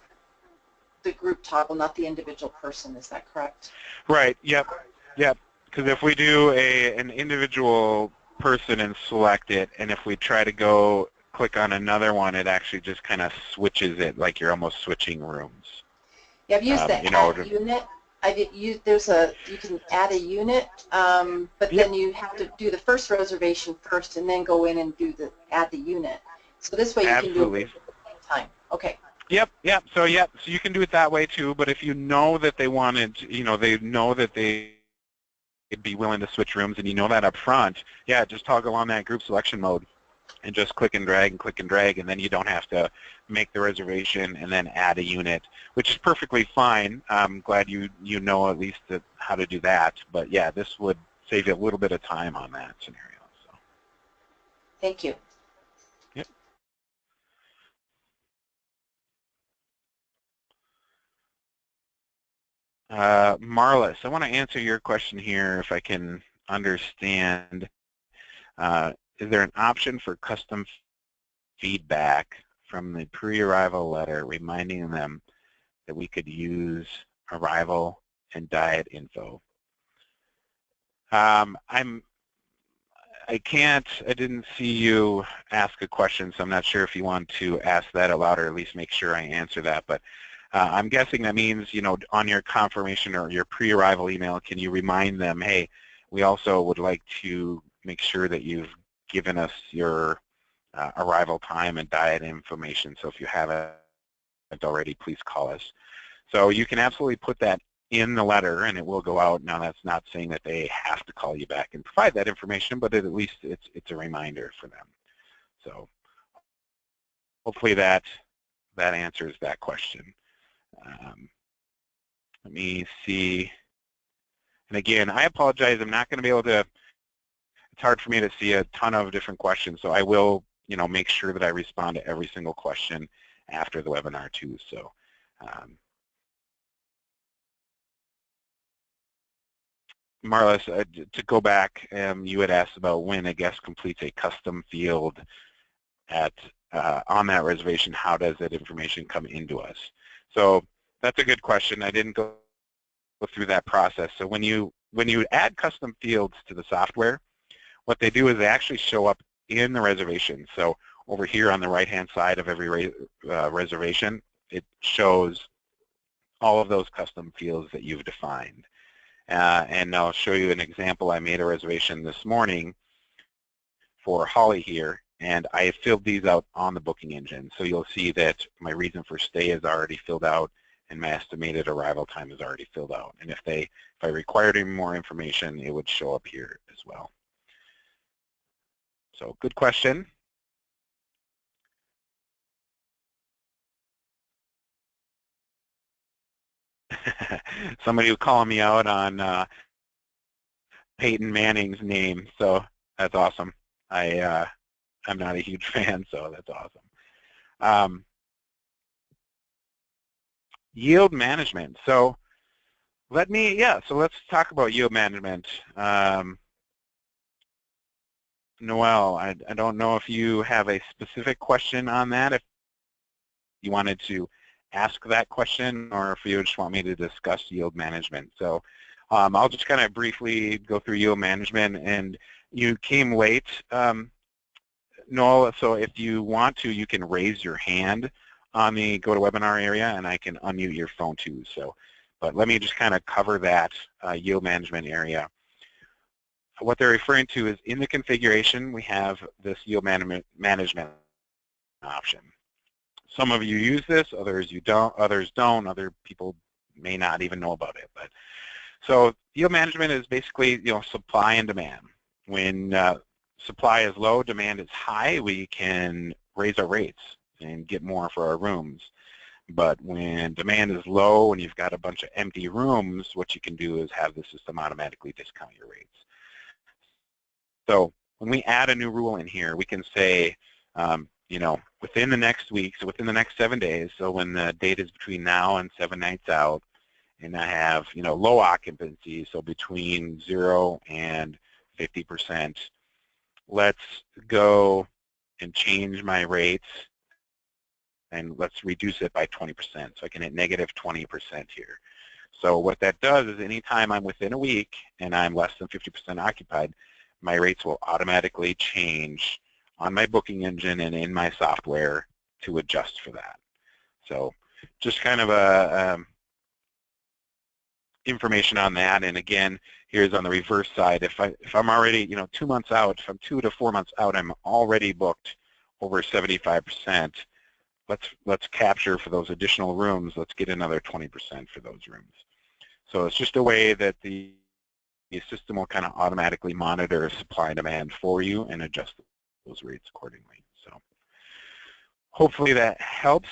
toggle, not the individual person. Is that correct? Right. Yep. Because if we do an individual person and select it, and if we try to go click on another one, it actually just kind of switches it, like you're almost switching rooms. Yeah, I've used the add unit. You can add a unit, but then you have to do the first reservation first and then go in and add the unit. So this way you can do it at the same time. Okay. Yep. So you can do it that way too, but if you know that they wanted, they know that they'd be willing to switch rooms and you know that up front, yeah, just toggle on that group selection mode and just click and drag, and then you don't have to make the reservation and then add a unit, which is perfectly fine. I'm glad you know at least how to do that. But yeah, this would save you a little bit of time on that scenario. So. Thank you. Yep. Marlis, I want to answer your question here if I can understand. Is there an option for custom feedback from the pre-arrival letter reminding them that we could use arrival and diet info? I didn't see you ask a question, so I'm not sure if you want to ask that aloud or at least make sure I answer that. But I'm guessing that means, on your confirmation or your pre-arrival email, can you remind them, hey, we also would like to make sure that you've given us your arrival time and diet information. So if you haven't already, please call us. So you can absolutely put that in the letter and it will go out. Now that's not saying that they have to call you back and provide that information, but at least it's a reminder for them. So hopefully that answers that question. Let me see. And again, I apologize. I'm not going to be able to, it's hard for me to see a ton of different questions. So I will, make sure that I respond to every single question after the webinar too. So Marlis, to go back, you had asked about when a guest completes a custom field on that reservation, how does that information come into us? So that's a good question. I didn't go through that process. So when you add custom fields to the software, what they do is they actually show up in the reservation. So over here on the right-hand side of every reservation, it shows all of those custom fields that you've defined. And I'll show you an example. I made a reservation this morning for Holly here, and I have filled these out on the booking engine. So you'll see that my reason for stay is already filled out, and my estimated arrival time is already filled out. And if I required any more information, it would show up here as well. So good question. Somebody was calling me out on Peyton Manning's name, so that's awesome. I'm not a huge fan, so that's awesome. Yield management. So let's talk about yield management. Noel, I don't know if you have a specific question on that, if you wanted to ask that question, or if you just want me to discuss yield management. So I'll just kind of briefly go through yield management. And you came late, Noel, so if you want to, you can raise your hand on the GoToWebinar area, and I can unmute your phone too. So, but let me just kind of cover that yield management area. What they're referring to is in the configuration, we have this yield management option. Some of you use this, others you don't, other people may not even know about it. But so yield management is basically, supply and demand. When supply is low, demand is high, we can raise our rates and get more for our rooms. But when demand is low and you've got a bunch of empty rooms, what you can do is have the system automatically discount your rates. So when we add a new rule in here, we can say, within the next week, so within the next 7 days, so when the date is between now and 7 nights out, and I have, low occupancy, so between 0 and 50%, let's go and change my rates, and let's reduce it by 20%. So I can hit negative 20% here. So what that does is anytime I'm within a week and I'm less than 50% occupied, my rates will automatically change on my booking engine and in my software to adjust for that. So just kind of a information on that. And again, here's on the reverse side. If I'm already 2 months out, if I'm 2 to 4 months out, I'm already booked over 75%. Let's capture for those additional rooms. Let's get another 20% for those rooms. So it's just a way that the system will kind of automatically monitor supply and demand for you and adjust those rates accordingly. So hopefully that helps.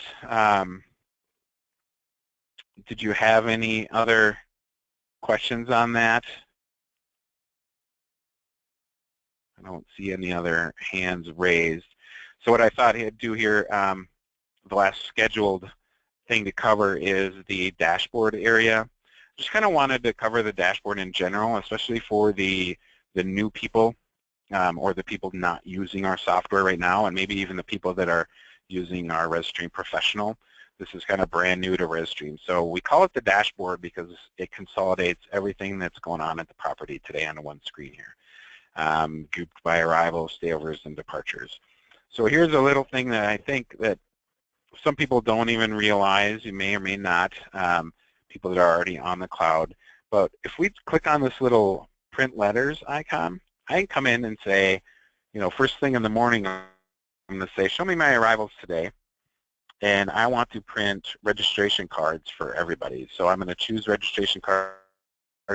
Did you have any other questions on that? I don't see any other hands raised. So what I thought I'd do here, the last scheduled thing to cover is the dashboard area. Just kind of wanted to cover the dashboard in general, especially for the new people or the people not using our software right now, and maybe even the people that are using our rezStream Professional. This is kind of brand new to rezStream. So we call it the dashboard because it consolidates everything that's going on at the property today on one screen here, grouped by arrivals, stayovers, and departures. So here's a little thing that I think that some people don't even realize, you may or may not, people that are already on the cloud. But if we click on this little print letters icon, I can come in and say, first thing in the morning, I'm going to say, show me my arrivals today. And I want to print registration cards for everybody. So I'm going to choose registration cards,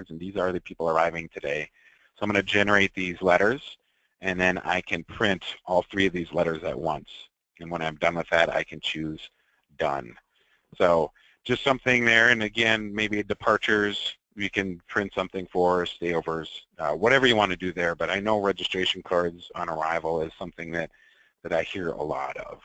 and these are the people arriving today. So I'm going to generate these letters, and then I can print all 3 of these letters at once. And when I'm done with that, I can choose done. So just something there, and again, maybe departures, you can print something for stayovers, whatever you want to do there, but I know registration cards on arrival is something that I hear a lot of.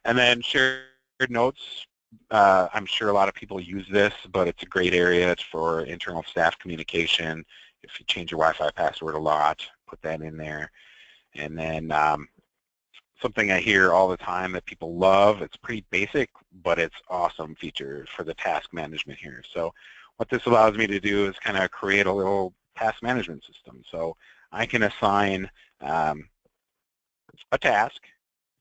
And then shared notes, I'm sure a lot of people use this, but it's a great area. It's for internal staff communication. If you change your Wi-Fi password a lot, put that in there. And then something I hear all the time that people love, it's pretty basic, but it's awesome feature for the task management here. So what this allows me to do is kind of create a little task management system. So I can assign a task,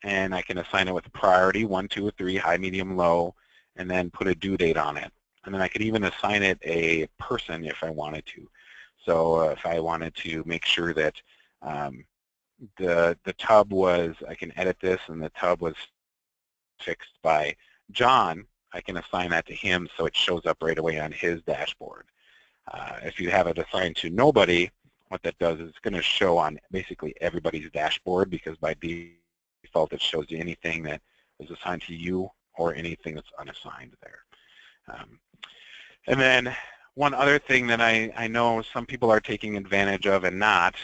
and I can assign it with a priority, 1, 2, or 3, high, medium, low, and then put a due date on it. And then I could even assign it a person if I wanted to. So if I wanted to make sure that the tub was, I can edit this, and the tub was fixed by John, I can assign that to him so it shows up right away on his dashboard. If you have it assigned to nobody, what that does is it's going to show on basically everybody's dashboard, because by default it shows you anything that is assigned to you or anything that's unassigned there. And then one other thing that I know some people are taking advantage of and not,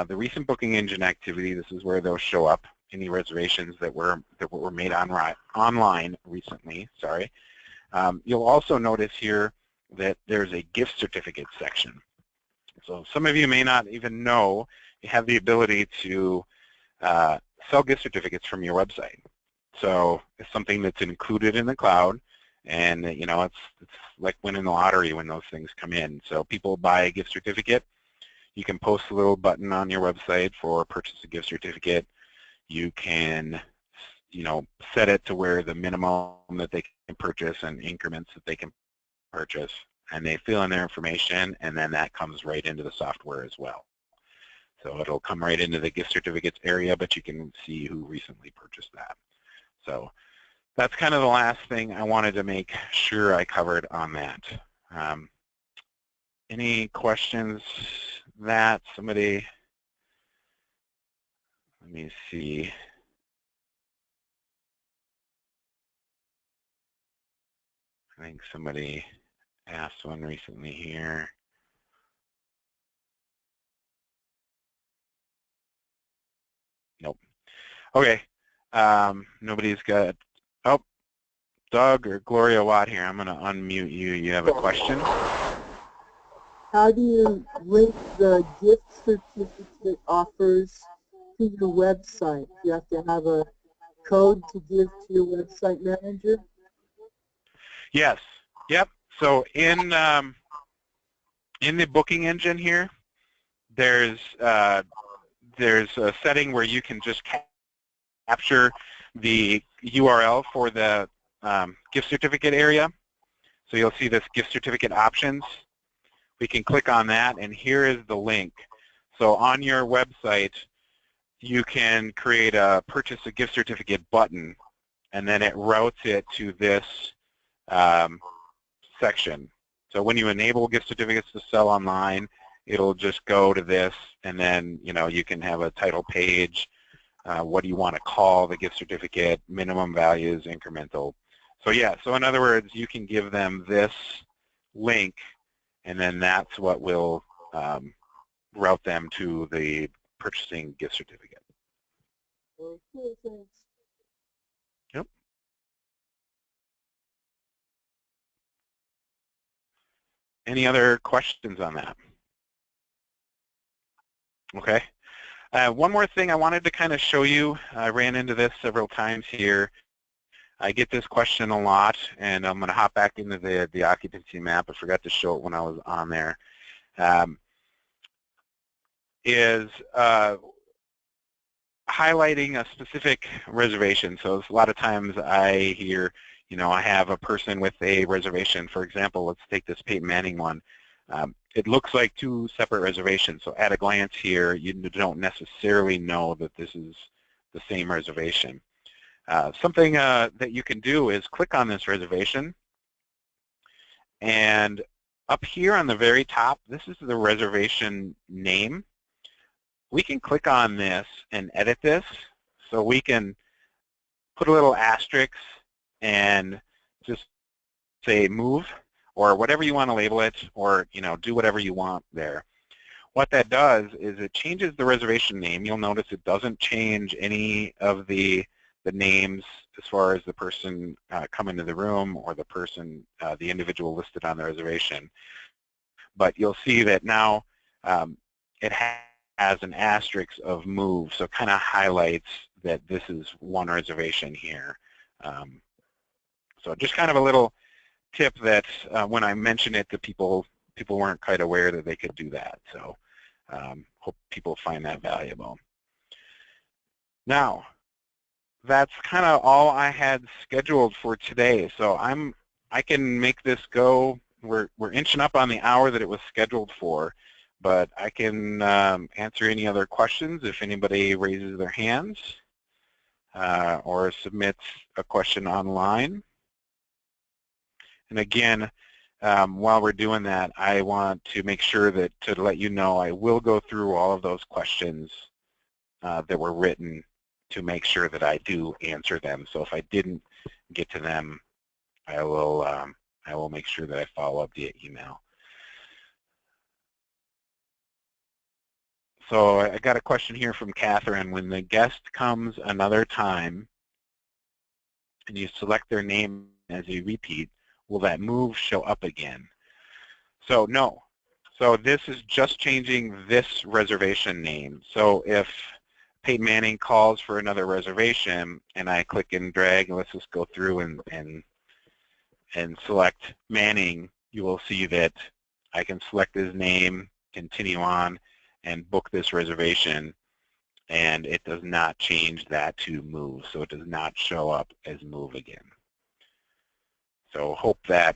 the recent booking engine activity, this is where they'll show up, any reservations that were made online recently, sorry. You'll also notice here that there's a gift certificate section. So some of you may not even know you have the ability to sell gift certificates from your website. So it's something that's included in the cloud, and you know, it's like winning the lottery when those things come in. So people buy a gift certificate, you can post a little button on your website for purchase a gift certificate. You can, you know, set it to where the minimum that they can purchase and increments that they can purchase, and they fill in their information, and then that comes right into the software as well. So it'll come right into the gift certificates area, but you can see who recently purchased that. So that's kind of the last thing I wanted to make sure I covered on that. Any questions that somebody, let me see. I think somebody asked one recently here. Nope. Okay. Nobody's got, oh, Doug or Gloria Watt here. I'm going to unmute you. You have a question? How do you link the gift certificate offers to your website? Do you have to have a code to give to your website manager? Yes. Yep. So in the booking engine here, there's a setting where you can just capture the URL for the gift certificate area. So you'll see this gift certificate options. We can click on that, and here is the link. So on your website, you can create a purchase a gift certificate button, and then it routes it to this section. So when you enable gift certificates to sell online, it'll just go to this, and then you know, you can have a title page, what do you want to call the gift certificate, minimum values, incremental. So yeah, so in other words, you can give them this link, and then that's what will route them to the purchasing gift certificate. Okay, thanks. Yep. Any other questions on that? Okay. One more thing I wanted to kind of show you. I ran into this several times here. I get this question a lot, and I'm going to hop back into the occupancy map. I forgot to show it when I was on there. Is highlighting a specific reservation. So a lot of times I hear, you know, I have a person with a reservation. For example, let's take this Peyton Manning one. It looks like two separate reservations. So at a glance here, you don't necessarily know that this is the same reservation. Something that you can do is click on this reservation, and up here on the very top, this is the reservation name. We can click on this and edit this, so we can put a little asterisk and just say move, or whatever you want to label it, or you know, do whatever you want there. What that does is it changes the reservation name. You'll notice it doesn't change any of the names as far as the person coming to the room or the person, the individual listed on the reservation. But you'll see that now it has an asterisk of move, so it kind of highlights that this is one reservation here. So just kind of a little tip that when I mention it to people, people weren't quite aware that they could do that. So hope people find that valuable. Now, that's kind of all I had scheduled for today. So I can make this go. We're inching up on the hour that it was scheduled for, but I can answer any other questions if anybody raises their hands or submits a question online. And again, while we're doing that, I want to make sure that to let you know I will go through all of those questions that were written to make sure that I do answer them. So if I didn't get to them, I will make sure that I follow up via email. So I got a question here from Catherine. When the guest comes another time and you select their name as you repeat, will that move show up again? So no. So this is just changing this reservation name. So if Peyton Manning calls for another reservation and I click and drag, and let's just go through and select Manning, you will see that I can select his name, continue on, and book this reservation, and it does not change that to move, so it does not show up as move again. So hope that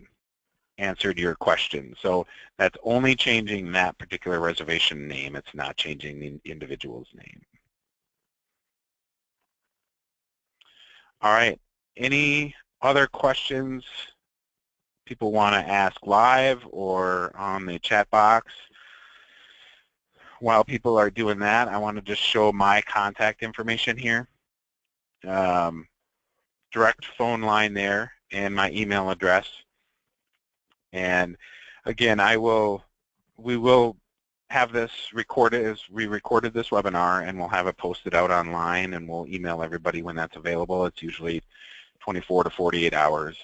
answered your question. So that's only changing that particular reservation name. It's not changing the individual's name. All right, any other questions people want to ask live or on the chat box? While people are doing that, I want to just show my contact information here. Direct phone line there and my email address. And again, we will have this recorded as we recorded this webinar, and we'll have it posted out online, and we'll email everybody when that's available. It's usually 24 to 48 hours.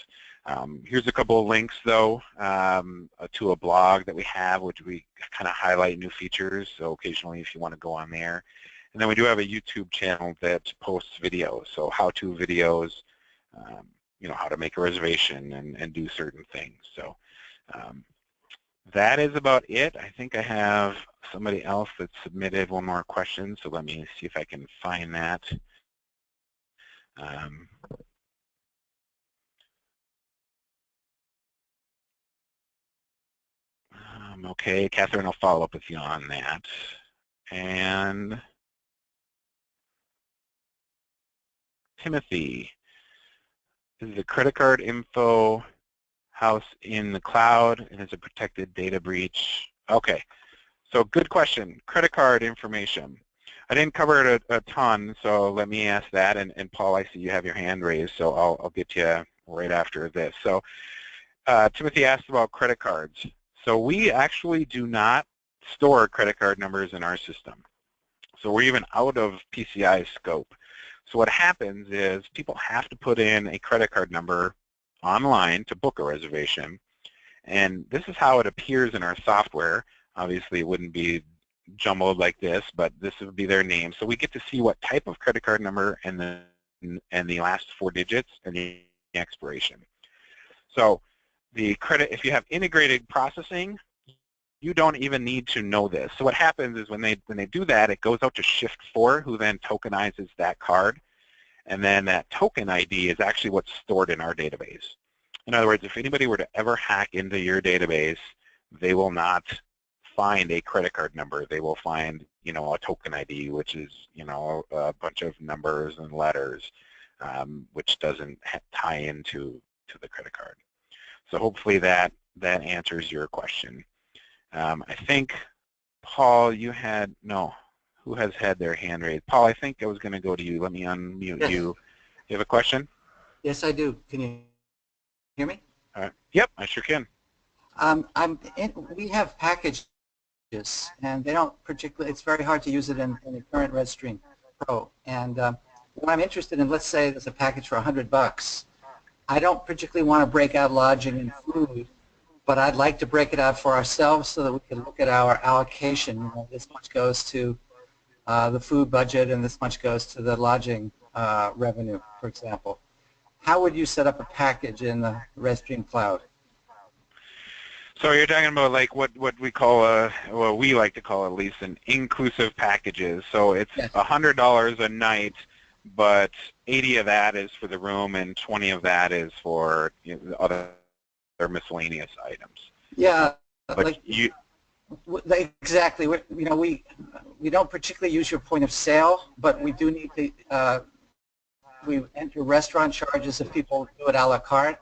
Here's a couple of links, though, to a blog that we have, which we kind of highlight new features, so occasionally if you want to go on there. And then we do have a YouTube channel that posts videos, so how-to videos, you know, how to make a reservation and do certain things. So that is about it. I think I have somebody else that submitted one more question, so let me see if I can find that. Okay, Catherine, I'll follow up with you on that. And Timothy, is the credit card info house in the cloud and is a protected data breach? Okay, so good question. Credit card information. I didn't cover it a ton, so let me ask that. And Paul, I see you have your hand raised, so I'll get you right after this. So Timothy asked about credit cards. So we actually do not store credit card numbers in our system. So we're even out of PCI scope. So what happens is people have to put in a credit card number online to book a reservation. And this is how it appears in our software. Obviously, it wouldn't be jumbled like this, but this would be their name. So we get to see what type of credit card number and the last 4 digits and the expiration. So the credit, if you have integrated processing, you don't even need to know this. So what happens is when they do that, it goes out to Shift4, who then tokenizes that card, and then that token ID is actually what's stored in our database. In other words, if anybody were to ever hack into your database, they will not find a credit card number. They will find, you know, a token ID, which is, you know, a bunch of numbers and letters, which doesn't tie into the credit card. So hopefully that answers your question. I think, Paul, you had, no, who has had their hand raised? Paul, I think I was going to go to you. Let me unmute you. You have a question? Yes, I do. Can you hear me? Yep, I sure can. We have packages, and they don't particularly, it's very hard to use it in the current rezStream Pro. And what I'm interested in, let's say there's a package for $100. I don't particularly want to break out lodging and food, but I'd like to break it out for ourselves so that we can look at our allocation. You know, this much goes to the food budget and this much goes to the lodging revenue, for example. How would you set up a package in the rezStream Cloud? So you're talking about like what we call well, we like to call at least an inclusive packages. So it's $100 a night, but 80 of that is for the room and 20 of that is for, you know, other miscellaneous items. Yeah, but like you exactly. You know, we don't particularly use your point of sale, but we do need to we enter restaurant charges if people do it a la carte.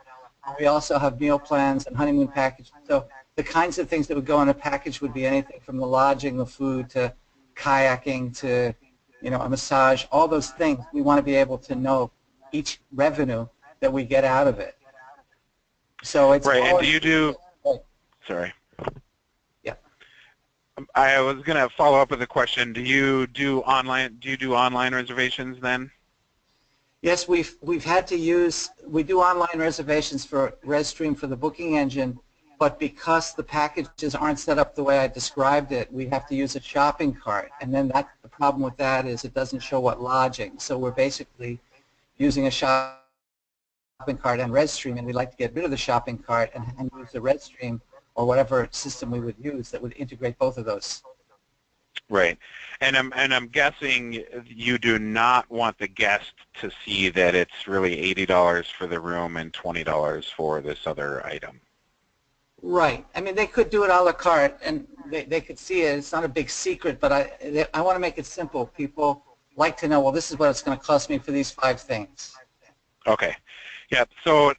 We also have meal plans and honeymoon packages. So the kinds of things that would go in a package would be anything from the lodging, the food, to kayaking, to a massage. All those things we want to be able to know each revenue that we get out of it. So it's right. all. And do you do? Right. Sorry. Yeah. I was going to follow up with a question. Do you do online reservations then? Yes, we've had to use. We do online reservations for rezStream for the booking engine, but because the packages aren't set up the way I described it, we have to use a shopping cart. And then the problem with that is it doesn't show what lodging. So we're basically using a shopping cart and rezStream, and we'd like to get rid of the shopping cart and use the rezStream or whatever system we would use that would integrate both of those. Right, and I'm guessing you do not want the guest to see that it's really $80 for the room and $20 for this other item. Right. I mean, they could do it a la carte, and they could see it. It's not a big secret, but I want to make it simple. People like to know, well, this is what it's going to cost me for these 5 things. Okay. Yeah. So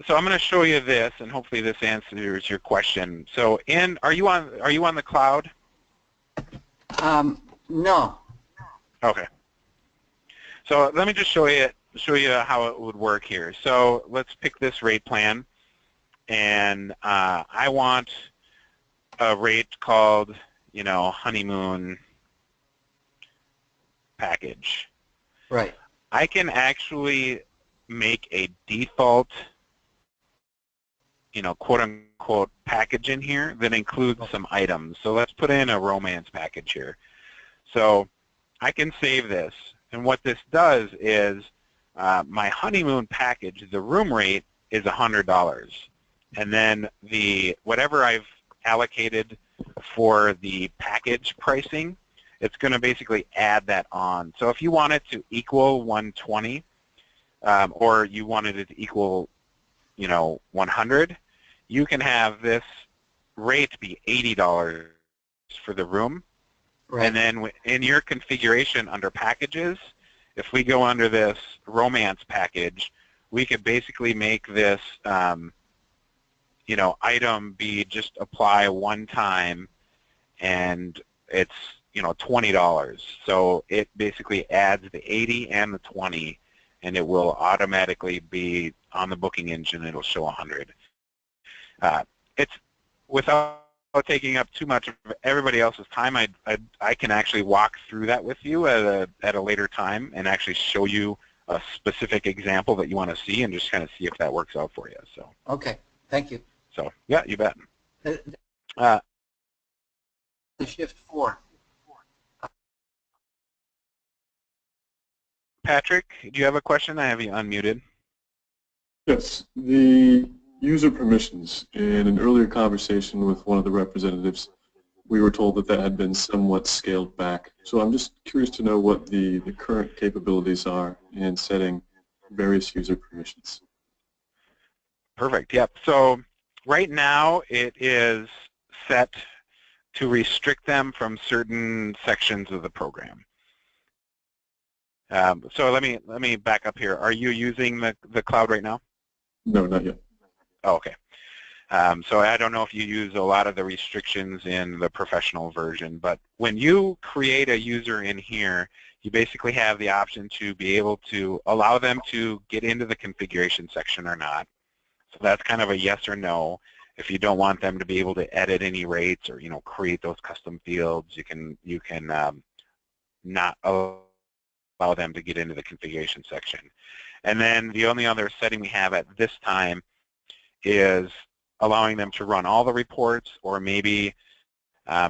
I'm going to show you this, and hopefully this answers your question. So, are you on the cloud? No. Okay. So let me just show you how it would work here. So let's pick this rate plan, and I want a rate called, honeymoon package. Right. I can actually make a default, quote-unquote package in here that includes some items. So let's put in a romance package here. So I can save this. And what this does is my honeymoon package, the room rate is $100. And then whatever I've allocated for the package pricing, it's going to basically add that on. So if you want it to equal 120, or you wanted it to equal, 100, you can have this rate be $80 for the room. Right. And then in your configuration under packages, if we go under this romance package, we could basically make this, item be just apply one time, and it's, $20. So it basically adds the 80 and the 20, and it will automatically be on the booking engine. It'll show 100. It's without taking up too much of everybody else's time. I can actually walk through that with you at a later time and actually show you a specific example that you want to see, and just kind of see if that works out for you. So. Okay. Thank you. So yeah, you bet. The shift 4. Patrick, do you have a question? I have you unmuted. Yes, the user permissions. In an earlier conversation with one of the representatives, we were told that had been somewhat scaled back. So I'm just curious to know what the current capabilities are in setting various user permissions. Perfect. Yep. So right now it is set to restrict them from certain sections of the program. So let me back up here. Are you using the cloud right now? No, not yet. Oh, okay. So I don't know if you use a lot of the restrictions in the professional version, but when you create a user in here, you basically have the option to be able to allow them to get into the configuration section or not. So that's kind of a yes or no. If you don't want them to be able to edit any rates or create those custom fields, you can not allow them to get into the configuration section. And then the only other setting we have at this time is allowing them to run all the reports, or maybe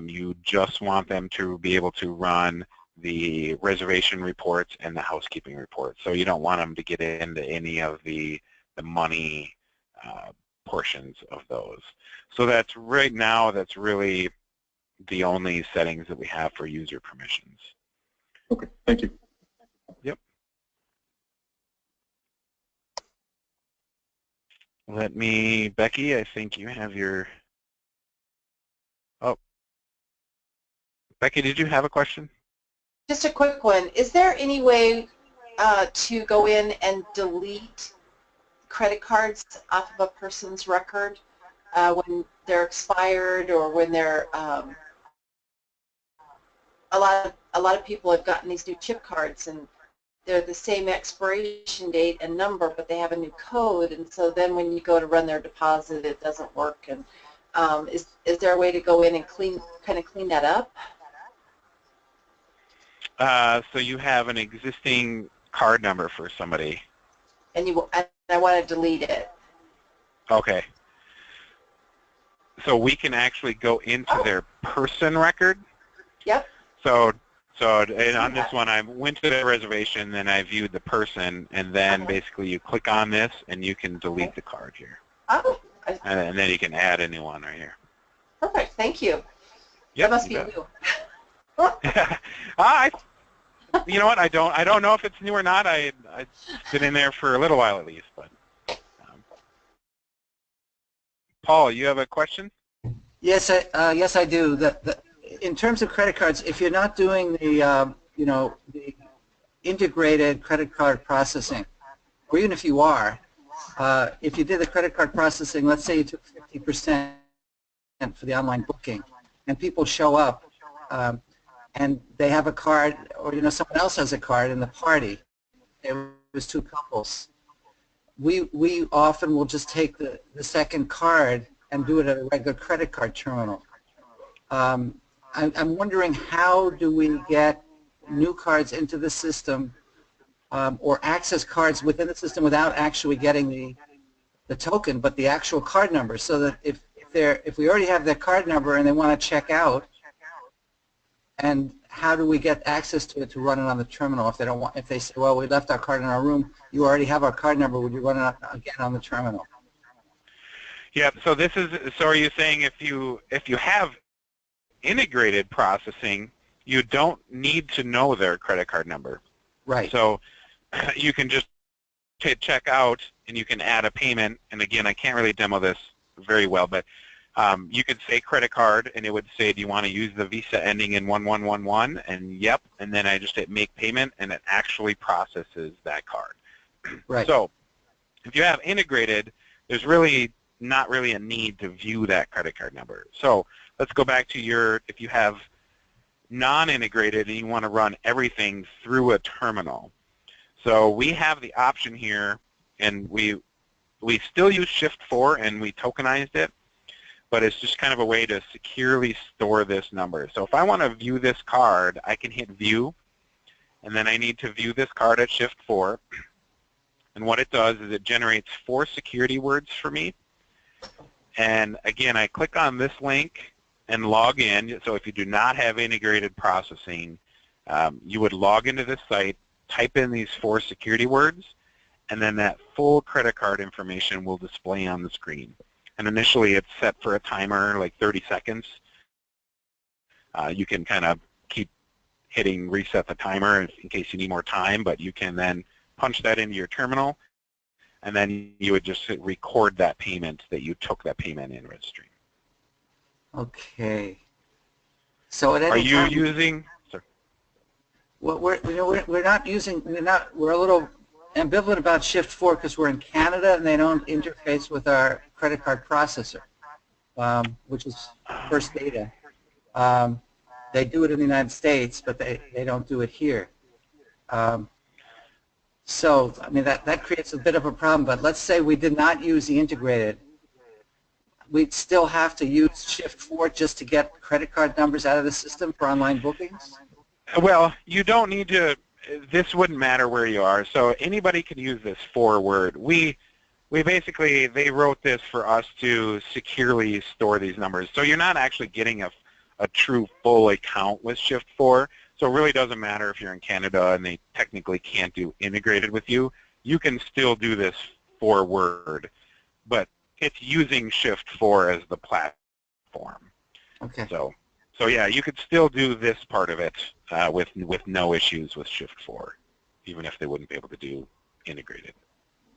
you just want them to be able to run the reservation reports and the housekeeping reports. So you don't want them to get into any of the money portions of those. So that's right now, that's really the only settings that we have for user permissions. Okay, thank you. Yep. Becky, I think you have your, Becky, did you have a question? Just a quick one. Is there any way to go in and delete credit cards off of a person's record when they're expired or when they're a lot of people have gotten these new chip cards and they're the same expiration date and number, but they have a new code, and so then when you go to run their deposit, it doesn't work. And is there a way to go in and kind of clean that up? So you have an existing card number for somebody. And I want to delete it. Okay. So we can actually go into their person record. Yep. So and on this one, I went to the reservation, then I viewed the person, and then basically you click on this, and you can delete the card here. Oh. And then you can add a new one right here. Perfect. Thank you. Yep, That must be new. You know what? I don't know if it's new or not. I've been in there for a little while at least. But Paul, you have a question? Yes, I do. In terms of credit cards, if you're not doing the the integrated credit card processing, or even if you are, if you did the credit card processing, let's say you took 50% for the online booking, and people show up and they have a card, or someone else has a card in the party. There was two couples. We often will just take the second card and do it at a regular credit card terminal. I'm wondering, how do we get new cards into the system or access cards within the system without actually getting the token, but the actual card number, so that if we already have their card number and they want to check out, and how do we get access to it to run it on the terminal if they say, well, we left our card in our room, you already have our card number, would you run it again on the terminal? Yeah. So are you saying if you have integrated processing, you don't need to know their credit card number? Right. So you can just hit checkout and you can add a payment. And again, I can't really demo this very well, but you could say credit card, and it would say, do you want to use the Visa ending in 1111? And yep, and then I just hit make payment, and it actually processes that card. Right. So if you have integrated, there's really not really a need to view that credit card number. So let's go back to if you have non-integrated and you want to run everything through a terminal. So we have the option here, and we still use Shift4 and we tokenized it, but it's just kind of a way to securely store this number. So if I want to view this card, I can hit view, and then I need to view this card at Shift4. And what it does is it generates 4 security words for me. And again, I click on this link and log in. So if you do not have integrated processing, you would log into this site, type in these 4 security words, and then that full credit card information will display on the screen. And initially it's set for a timer, like 30 seconds. You can kind of keep hitting reset the timer in case you need more time, but you can then punch that into your terminal, and then you would just record that payment that you took that payment in rezStream. Okay. So at any Are you time, using? Sorry. Well, we're a little ambivalent about Shift4 because we're in Canada and they don't interface with our credit card processor, which is First Data. They do it in the United States, but they don't do it here. So, I mean, that creates a bit of a problem, but let's say we did not use the integrated. We'd still have to use Shift4 just to get credit card numbers out of the system for online bookings? Well, you don't need to. This wouldn't matter where you are. So anybody can use this 4-word. We basically, they wrote this for us to securely store these numbers. So you're not actually getting a true full account with Shift4. So it really doesn't matter if you're in Canada and they technically can't do integrated with you. You can still do this 4-word, but it's using Shift4 as the platform. Okay. So yeah, you could still do this part of it with no issues with Shift4, even if they wouldn't be able to do integrated.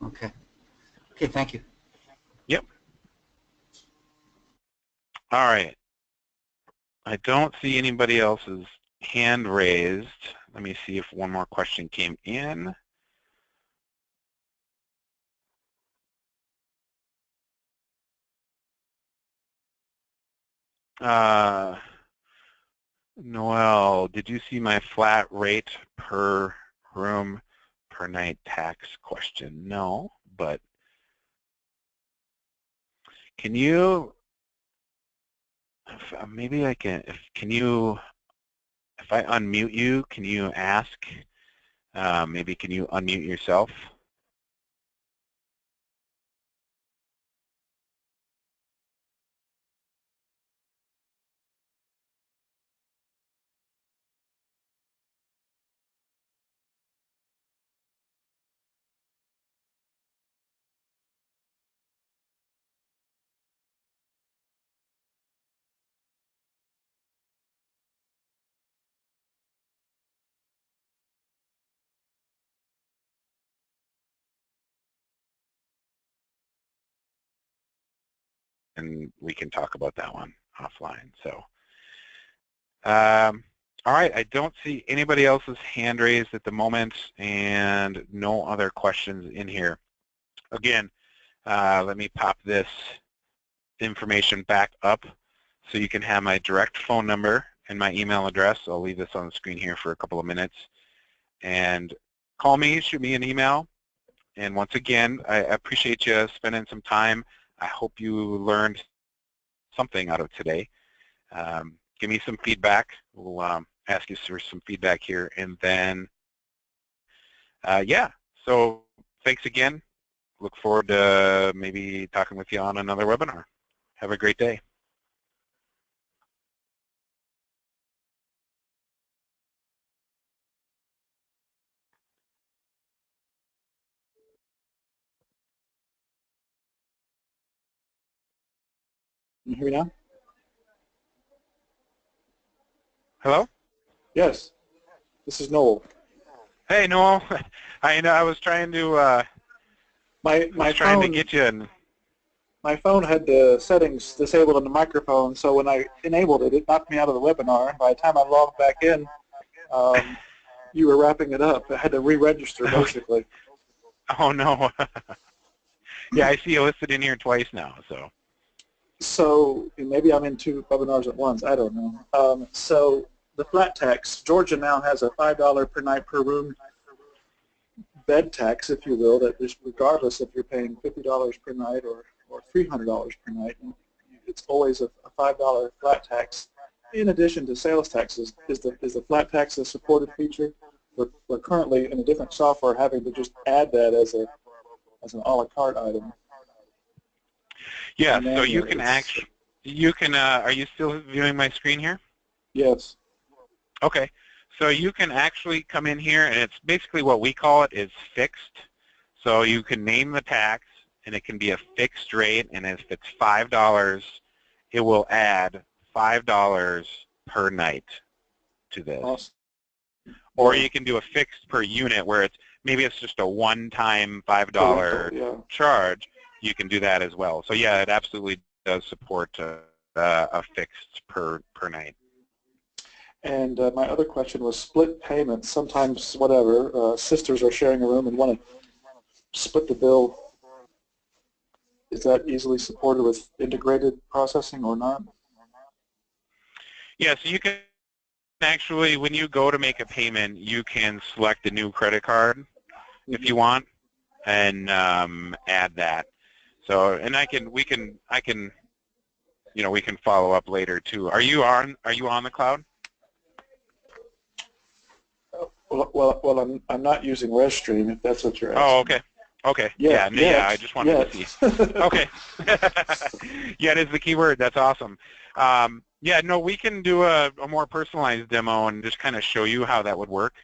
Okay. Okay, thank you. Yep. All right. I don't see anybody else's hand raised. Let me see if one more question came in. Noel, did you see my flat rate per room per night tax question? No, but can you, maybe I can, can you, if I unmute you, can you ask, maybe can you unmute yourself? And we can talk about that one offline. So, all right, I don't see anybody else's hand raised at the moment and no other questions in here. Again, let me pop this information back up so you can have my direct phone number and my email address. I'll leave this on the screen here for a couple of minutes. And call me, shoot me an email. And once again, I appreciate you spending some time. I hope you learned something out of today. Give me some feedback. We'll ask you for some feedback here. And then, yeah, so thanks again. Look forward to maybe talking with you on another webinar. Have a great day. Can you hear me now? Hello? Yes. This is Noel. Hey, Noel. I know I was trying to My trying to phone get you in. my phone had the settings disabled on the microphone, so when I enabled it, it knocked me out of the webinar. By the time I logged back in, you were wrapping it up. I had to re-register basically. Oh no. Yeah, I see you listed in here twice now. So maybe I'm in two webinars at once. I don't know. So the flat tax, Georgia now has a $5 per night per room bed tax, if you will, that is regardless if you're paying $50 per night or $300 per night. It's always a $5 flat tax. In addition to sales taxes, is the flat tax a supported feature? We're currently in a different software having to just add that as an a la carte item. Yeah, so you can actually, are you still viewing my screen here? Yes. Okay, so you can actually come in here, and it's basically what we call it is fixed. So you can name the tax, and it can be a fixed rate, and if it's $5, it will add $5 per night to this. Awesome. Or you can do a fixed per unit where maybe it's just a one-time $5 charge. You can do that as well. So yeah, it absolutely does support a fixed per night. And my other question was split payments. Sometimes, whatever, sisters are sharing a room and want to split the bill. Is that easily supported with integrated processing or not? Yeah, so you can actually, when you go to make a payment, you can select a new credit card if you want and add that. So, and we can, you know, we can follow up later too. Are you on the cloud? Well, I'm not using rezStream, if that's what you're asking. Oh, okay. Okay. Yeah, yeah, I just wanted to see. Okay. Yeah, it is the keyword. That's awesome. Yeah, no, we can do a more personalized demo and just kind of show you how that would work.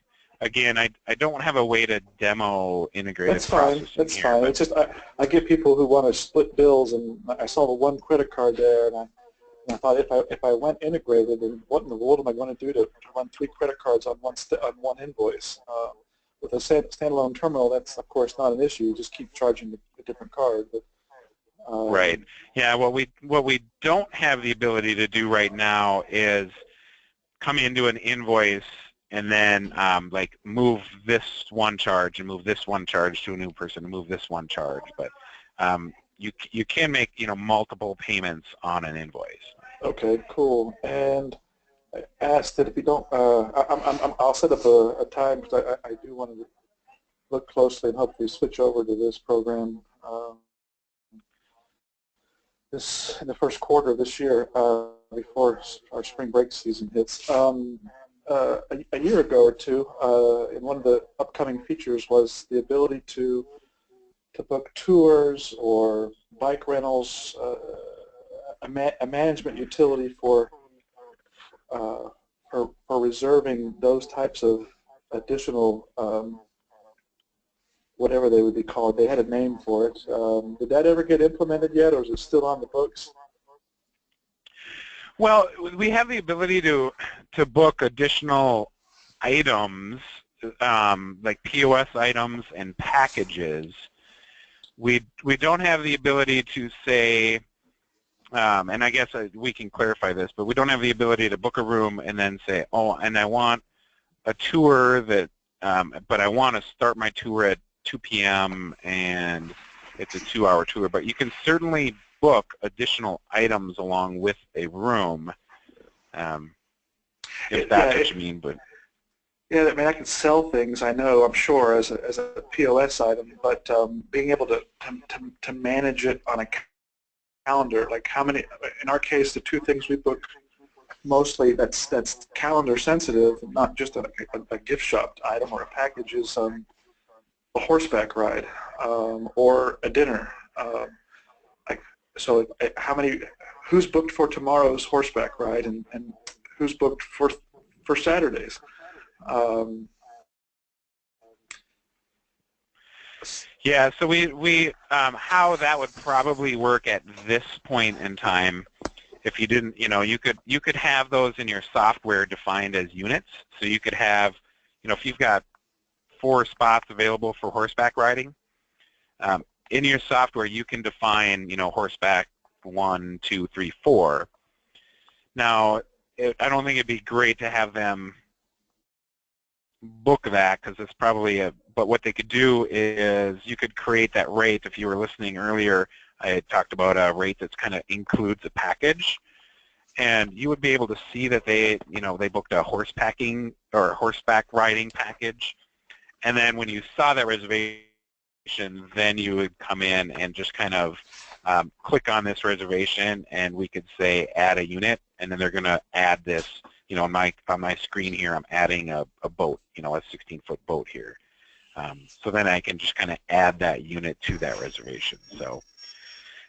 Again, I don't have a way to demo integrated processing. That's fine. It's just I get people who want to split bills, and I saw the one credit card there, and I thought if I went integrated, then what in the world am I going to do to run 3 credit cards on one invoice? With a standalone terminal, that's of course not an issue. You just keep charging a different card. But, right. Yeah. What we don't have the ability to do right now is come into an invoice and then like move this one charge and move this one charge to a new person and move this one charge. But you can make multiple payments on an invoice. Okay, cool. And I asked that if you don't, I'll set up a time because I do want to look closely and hopefully switch over to this program this in the first quarter of this year before our spring break season hits. A year ago or two, and one of the upcoming features was the ability to book tours or bike rentals, a management utility for reserving those types of additional whatever they would be called. They had a name for it. Did that ever get implemented yet, or is it still on the books? Well, we have the ability to book additional items, like POS items and packages. We don't have the ability to say, and I guess we can clarify this, but we don't have the ability to book a room and then say, oh, and I want a tour that, but I want to start my tour at 2 p.m. and it's a 2-hour tour. But you can certainly book additional items along with a room, if that's what you mean. But yeah, I mean, I can sell things, I know, I'm sure, as a POS item, but being able to manage it on a calendar, like how many, in our case, the two things we book mostly that's calendar sensitive, not just a gift shop item or a package, is a horseback ride or a dinner. So who's booked for tomorrow's horseback ride and who's booked for Saturdays? yeah, so we how that would probably work at this point in time, if you didn't, you could have those in your software defined as units. So you could have, if you've got 4 spots available for horseback riding, in your software you can define, horseback 1, 2, 3, 4. Now, I don't think it'd be great to have them book that because it's probably but what they could do is you could create that rate. If you were listening earlier, I had talked about a rate that's kind of includes a package, and you would be able to see that they booked a horsepacking or horseback riding package, and then when you saw that reservation, then you would come in and just kind of click on this reservation, and we could say add a unit, and then they're going to add this. On my screen here, I'm adding a boat, a 16-foot boat here. So then I can just kind of add that unit to that reservation. So,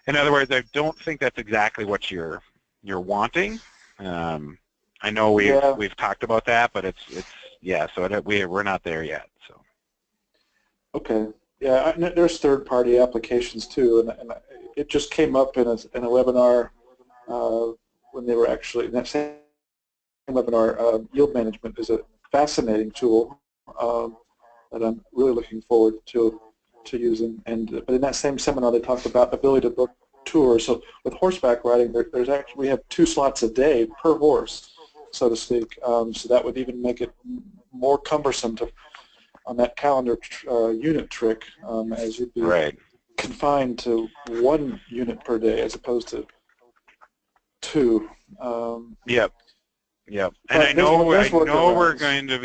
in other words, I don't think that's exactly what you're wanting. I know we've talked about that, but it's so we're not there yet. So. Okay. Yeah, there's third-party applications too, and it just came up in a webinar when they were actually in that same webinar. Yield management is a fascinating tool that I'm really looking forward to using. But in that same seminar, they talked about the ability to book tours. So with horseback riding, we have 2 slots a day per horse, so to speak. So that would even make it more cumbersome on that calendar unit trick, as you'd be confined to 1 unit per day as opposed to 2. Yep. And I know we're going to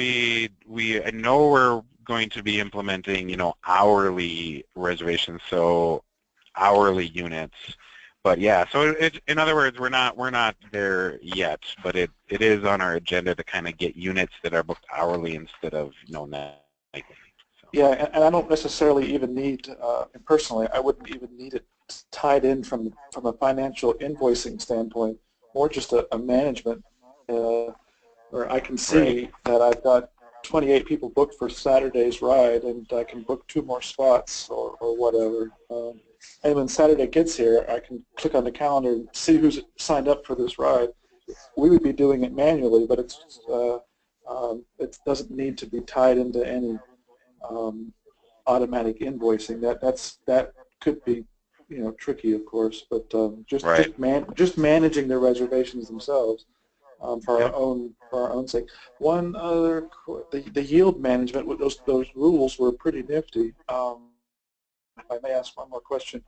be implementing, hourly reservations, so hourly units. But yeah, so in other words, we're not there yet, but it is on our agenda to kind of get units that are booked hourly instead of nightly. So. Yeah, and I don't necessarily even need, and personally, I wouldn't even need it tied in from a financial invoicing standpoint, more just a management. Where I can see that I've got 28 people booked for Saturday's ride, and I can book 2 more spots or whatever. And when Saturday gets here, I can click on the calendar and see who's signed up for this ride. We would be doing it manually, but it doesn't need to be tied into any automatic invoicing. That could be tricky, of course, but just managing the reservations themselves. For our own sake. One other, the yield management, those rules were pretty nifty. If I may ask one more question,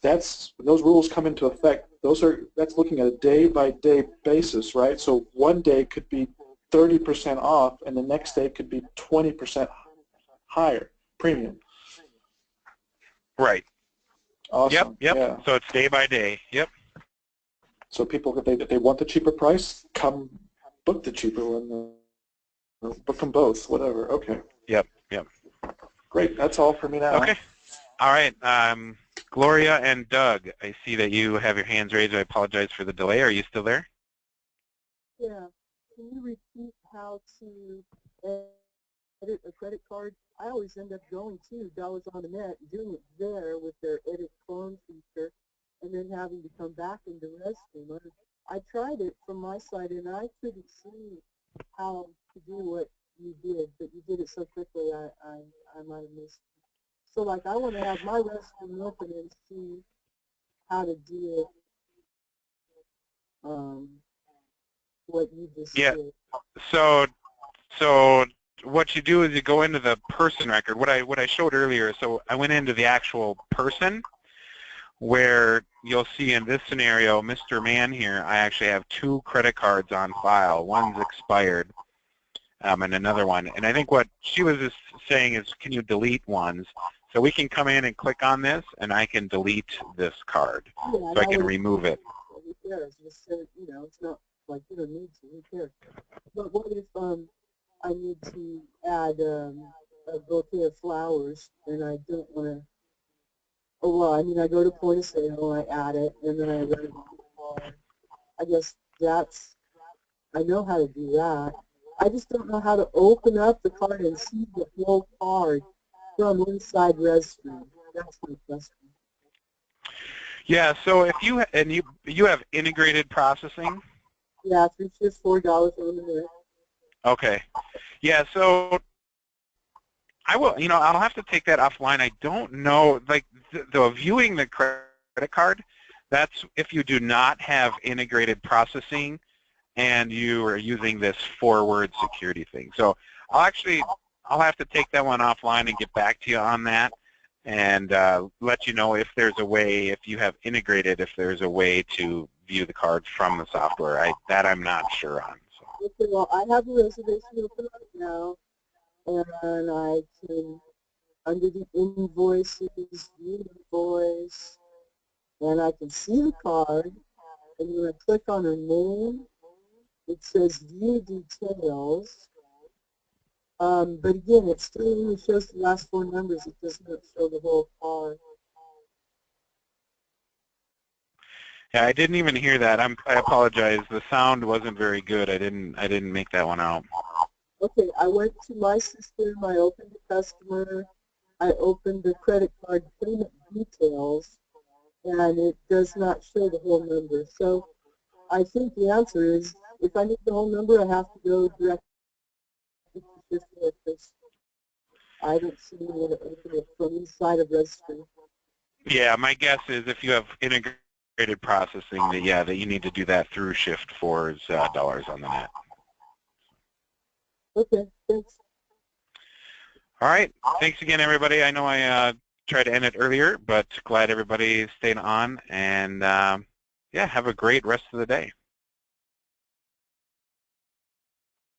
those rules come into effect. That's looking at a day-by-day basis, right? So one day could be 30% off, and the next day could be 20% higher premium. Right. Awesome. Yep. Yeah. So it's day by day. Yep. So people, if they want the cheaper price, come book the cheaper one, or book them both, whatever. Okay. Yep. Great. That's all for me now. Okay. All right. Gloria and Doug, I see that you have your hands raised. I apologize for the delay. Are you still there? Yeah. Can you repeat how to edit a credit card? I always end up going to Dollars on the Net, doing it there with their edit clone feature, and then having to come back into rezStream. I tried it from my side, and I couldn't see how to do what you did, but you did it so quickly, I might have missed it. So, like, I want to have my rezStream open and see how to do it, what you just did. So what you do is you go into the person record. What I showed earlier, so I went into the actual person, where you'll see in this scenario, Mr. Man here, I actually have 2 credit cards on file. One's expired, and another one. And I think what she was just saying is, can you delete ones? So we can come in and click on this, and I can delete this card. Yeah, so I can remove it. Who cares? Just say, you know, it's not like you don't need to. Who cares? But what if I need to add a bouquet of flowers, and I don't want to? Oh well, I mean, I go to point of sale, I add it, and then I write it on the card. I guess I know how to do that. I just don't know how to open up the card and see the whole card from inside rezStream. That's my question. Yeah, so if you have integrated processing. Yeah, it's just $4 on the net. Okay. Yeah, so I will, I'll have to take that offline. I don't know, like the viewing the credit card, that's if you do not have integrated processing and you are using this forward security thing. So I'll have to take that one offline and get back to you on that, and let you know if there's a way, if you have integrated, if there's a way to view the card from the software. That I'm not sure on. So. Okay, well, I have a reservation open right now, and I can, under the invoices, view invoice, and I can see the card, and when I click on her name, it says view details. But again, it still only shows the last 4 numbers. It does not show the whole card. Yeah, I didn't even hear that. I apologize. The sound wasn't very good. I didn't make that one out. Okay, I went to my system. I opened the customer. I opened the credit card payment details, and it does not show the whole number. So I think the answer is, if I need the whole number, I have to go directly to this. I don't see any way to open it from inside of rezStream. Yeah, my guess is if you have integrated processing, that you need to do that through Shift4's Dollars on the Net. Okay, thanks. All right. Thanks again, everybody. I know I tried to end it earlier, but glad everybody stayed on. And, yeah, have a great rest of the day.